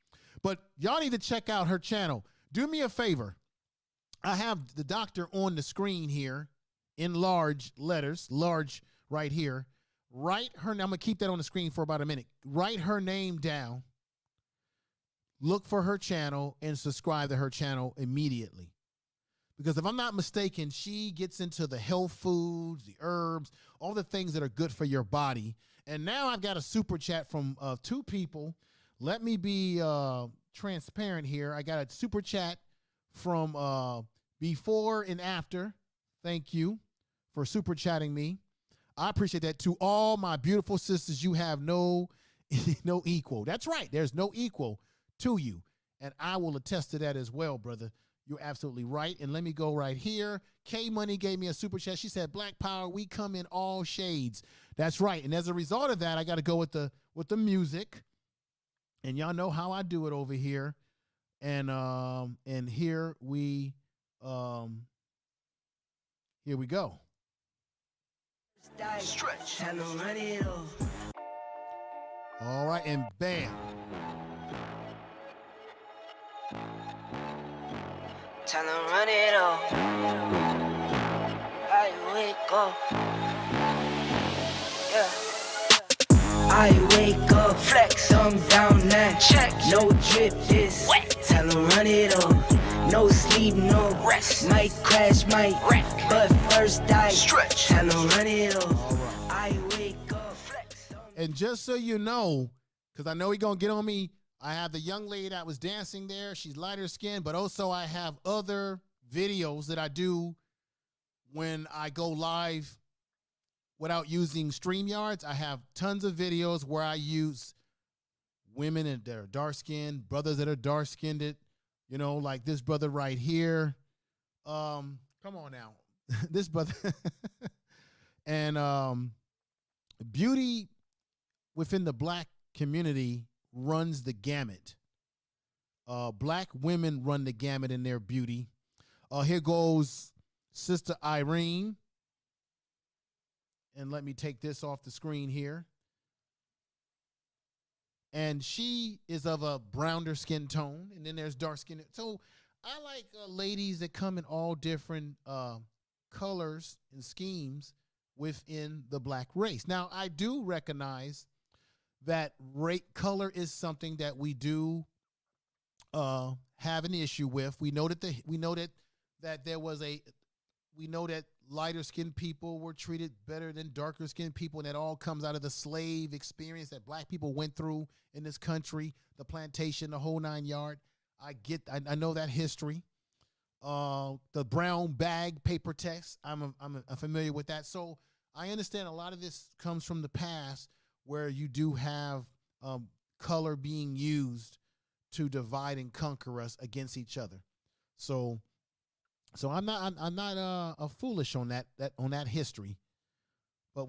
But y'all need to check out her channel. Do me a favor. I have the doctor on the screen here in large letters, large right here. Write her name. I'm going to keep that on the screen for about a minute. Write her name down. Look for her channel and subscribe to her channel immediately. Because if I'm not mistaken, she gets into the health foods, the herbs, all the things that are good for your body. And now I've got a super chat from 2 people. Let me be transparent here. I got a super chat from before and after. Thank you for super chatting me. I appreciate that. To all my beautiful sisters, you have no equal. That's right. There's no equal to you. And I will attest to that as well, brother. You're absolutely right. And let me go right here. K Money gave me a super chat. She said, Black Power, we come in all shades. That's right. And as a result of that, I got to go with the music. And y'all know how I do it over here. And here we go. Stretch. Run it off. All right, and bam. Tell them run it off. I wake up. Yeah. I wake up, flex, I'm down now. Check, no drip, this wet. Tell them run it off. No sleep, no rest. Might crash, might wreck. But first I stretch. Tell them run it off. Right. I wake up, flex. And just so you know, because I know he's going to get on me, I have the young lady that was dancing there. She's lighter skinned, but also I have other videos that I do when I go live without using StreamYards. I have tons of videos where I use women that are dark skinned, brothers that are dark skinned, you know, like this brother right here. Come on now. This brother. And beauty within the black community runs the gamut. Black women run the gamut in their beauty. Here goes Sister Irene. And let me take this off the screen here. And she is of a browner skin tone. And then there's dark skin. So I like ladies that come in all different colors and schemes within the black race. Now, I do recognize that color is something that we do have an issue with. We know that lighter skinned people were treated better than darker skinned people, and that all comes out of the slave experience that black people went through in this country, the plantation, the whole 9 yard. I know that history. The brown bag paper text, I'm familiar with that. So I understand a lot of this comes from the past where you do have color being used to divide and conquer us against each other. So I'm not foolish on that history, but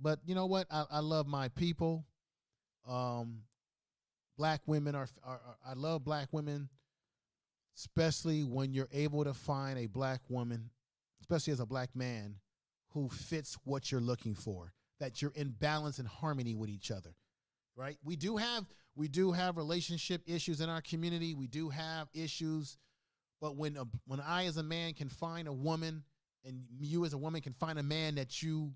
but you know what? I love my people. Black women I love black women, especially when you're able to find a black woman, especially as a black man, who fits what you're looking for, that you're in balance and harmony with each other, right? We do have relationship issues in our community. We do have issues, but when I as a man can find a woman, and you as a woman can find a man that you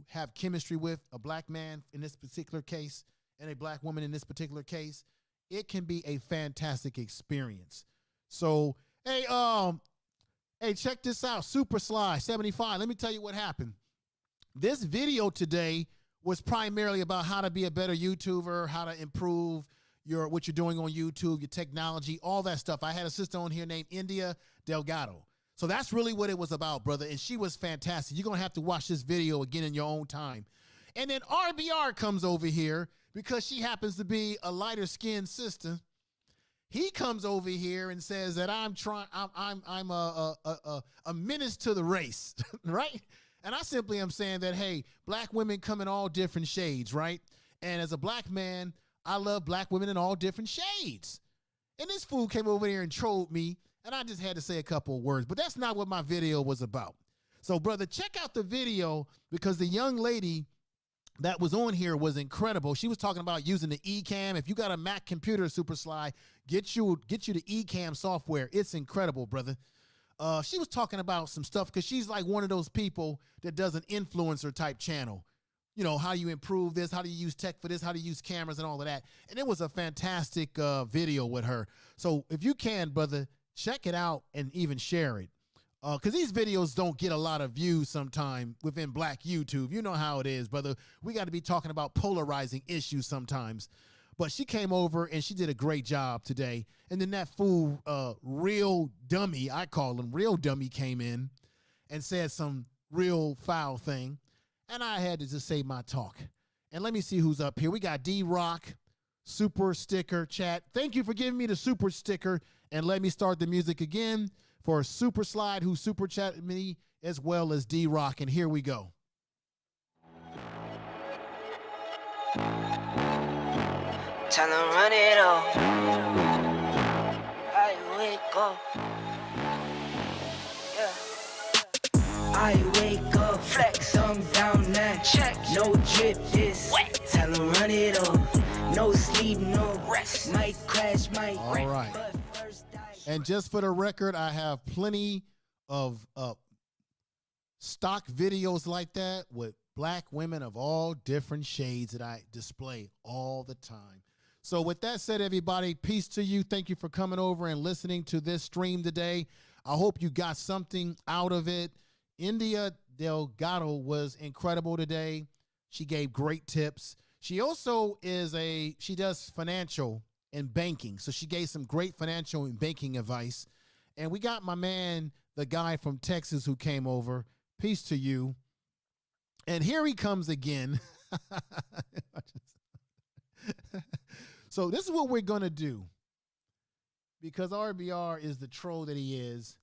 have chemistry with, a black man in this particular case, and a black woman in this particular case, it can be a fantastic experience. So, hey, check this out. Super Sly 75. Let me tell you what happened. This video today was primarily about how to be a better YouTuber, how to improve what you're doing on YouTube, your technology, all that stuff. I had a sister on here named India Delgado. So that's really what it was about, brother. And she was fantastic. You're going to have to watch this video again in your own time. And then RBR comes over here because she happens to be a lighter skinned sister. He comes over here and says that I'm a menace to the race, right? And I simply am saying that, hey, black women come in all different shades, right? And as a black man, I love black women in all different shades. And this fool came over here and trolled me, and I just had to say a couple of words, but that's not what my video was about. So, brother, check out the video, because the young lady that was on here was incredible. She was talking about using the eCam. If you got a Mac computer, Super Sly, get you the eCam software. It's incredible, brother. She was talking about some stuff because she's like one of those people that does an influencer type channel. You know, how you improve this, how do you use tech for this, how do you use cameras and all of that. And it was a fantastic video with her. So if you can, brother, check it out and even share it. Because these videos don't get a lot of views sometime within black YouTube. You know how it is, brother. We got to be talking about polarizing issues sometimes. But she came over and she did a great job today. And then that fool, real dummy, I call him real dummy, came in and said some real foul thing. And I had to just say my talk. And let me see who's up here. We got D-Rock, Super Sticker Chat. Thank you for giving me the super sticker. And let me start the music again for Super Slide, who super chatted me, as well as D-Rock. And here we go. Tell them run it up. I wake up. Yeah. I wake up, flex, I'm down now. Check, no drip, this wet. Tell them run it up. No sleep, no rest. Might crash, might wreck. All right. And just for the record, I have plenty of stock videos like that with black women of all different shades that I display all the time. So with that said, everybody, peace to you. Thank you for coming over and listening to this stream today. I hope you got something out of it. India Delgado was incredible today. She gave great tips. She also she does financial and banking. So she gave some great financial and banking advice. And we got my man, the guy from Texas who came over. Peace to you. And here he comes again. So this is what we're going to do. Because RBR is the troll that he is.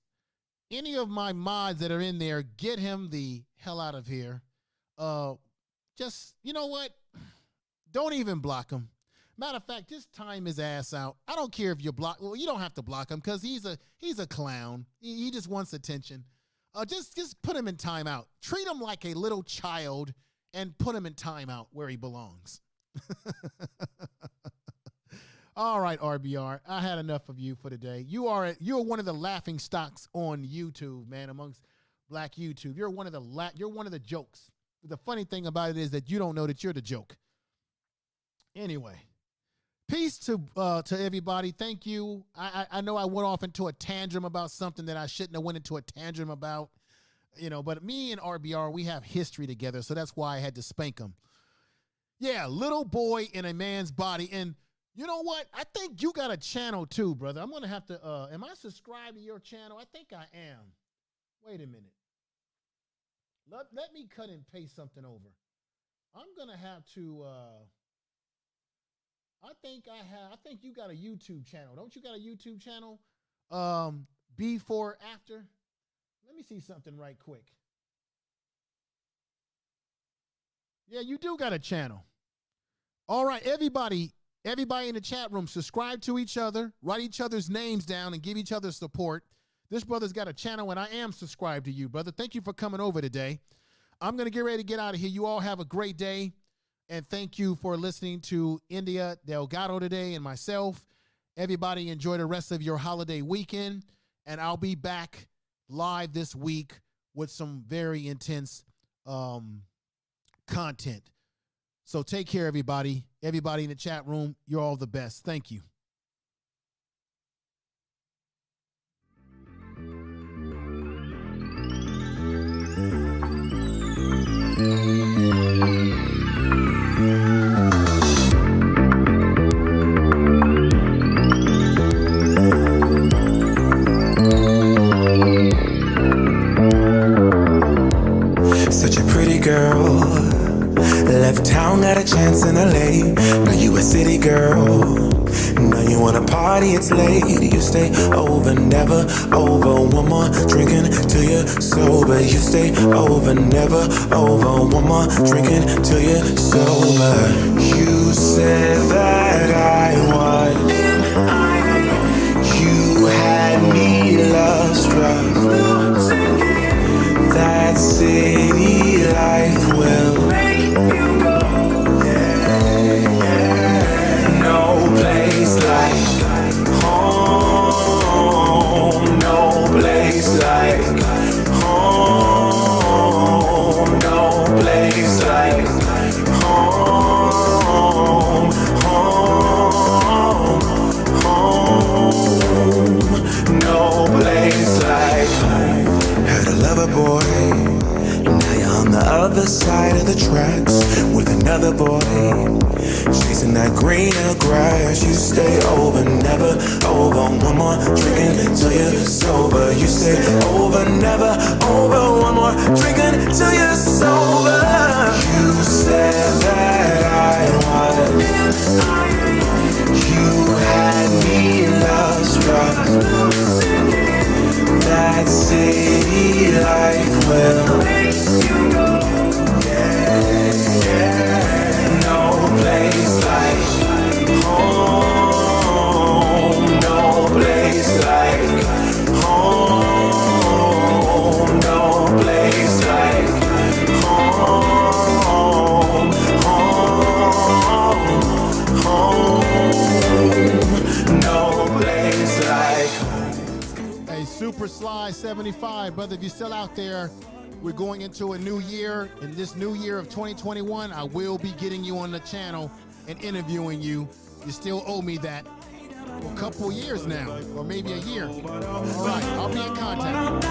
Any of my mods that are in there, get him the hell out of here. Just, you know what? Don't even block him. Matter of fact, just time his ass out. I don't care if you block. Well, you don't have to block him because he's a clown. He just wants attention. Just put him in timeout. Treat him like a little child and put him in timeout where he belongs. All right, RBR. I had enough of you for today. You're one of the laughing stocks on YouTube, man, amongst black YouTube. You're one of the jokes. The funny thing about it is that you don't know that you're the joke. Anyway. Peace to everybody. Thank you. I know I went off into a tantrum about something that I shouldn't have went into a tantrum about, but me and RBR, we have history together, so that's why I had to spank him. Yeah, little boy in a man's body. And you know what? I think you got a channel too, brother. I'm going to have to, am I subscribed to your channel? I think I am. Wait a minute. Let me cut and paste something over. I'm gonna have to. I think you got a YouTube channel. Don't you got a YouTube channel? Before, after. Let me see something right quick. Yeah, you do got a channel. All right, everybody in the chat room, subscribe to each other, write each other's names down, and give each other support. This brother's got a channel, and I am subscribed to you, brother. Thank you for coming over today. I'm going to get ready to get out of here. You all have a great day, and thank you for listening to India Delgado today and myself. Everybody enjoy the rest of your holiday weekend, and I'll be back live this week with some very intense content. So take care, everybody. Everybody in the chat room, you're all the best. Thank you. Such a pretty girl, left town, got a chance in LA. Now you a city girl, now you wanna party, it's late. You stay over, never over. One more drinking till you're sober. You stay over, never over. One more drinking till you're sober. You said that I was, you had me love struck. That city life will make you go. No place like home. No place like home. No place like home. Home. Home. No place like home. Had a lover boy. Now you're on the other side of the tracks with another boy, chasing that greener grass. You stay over, never over. One more drinking till you're sober. You stay over, never over. One more drinking till you're sober. You said that I was, you had me love struck. That city life will make you go. No place like home. No place like home. No place like home. Home. Home. No place like home. Hey, Super Sly 75, brother, if you're still out there, we're going into a new year. In this new year of 2021, I will be getting you on the channel and interviewing you. You still owe me that for a couple years now, or maybe a year. All right, I'll be in contact.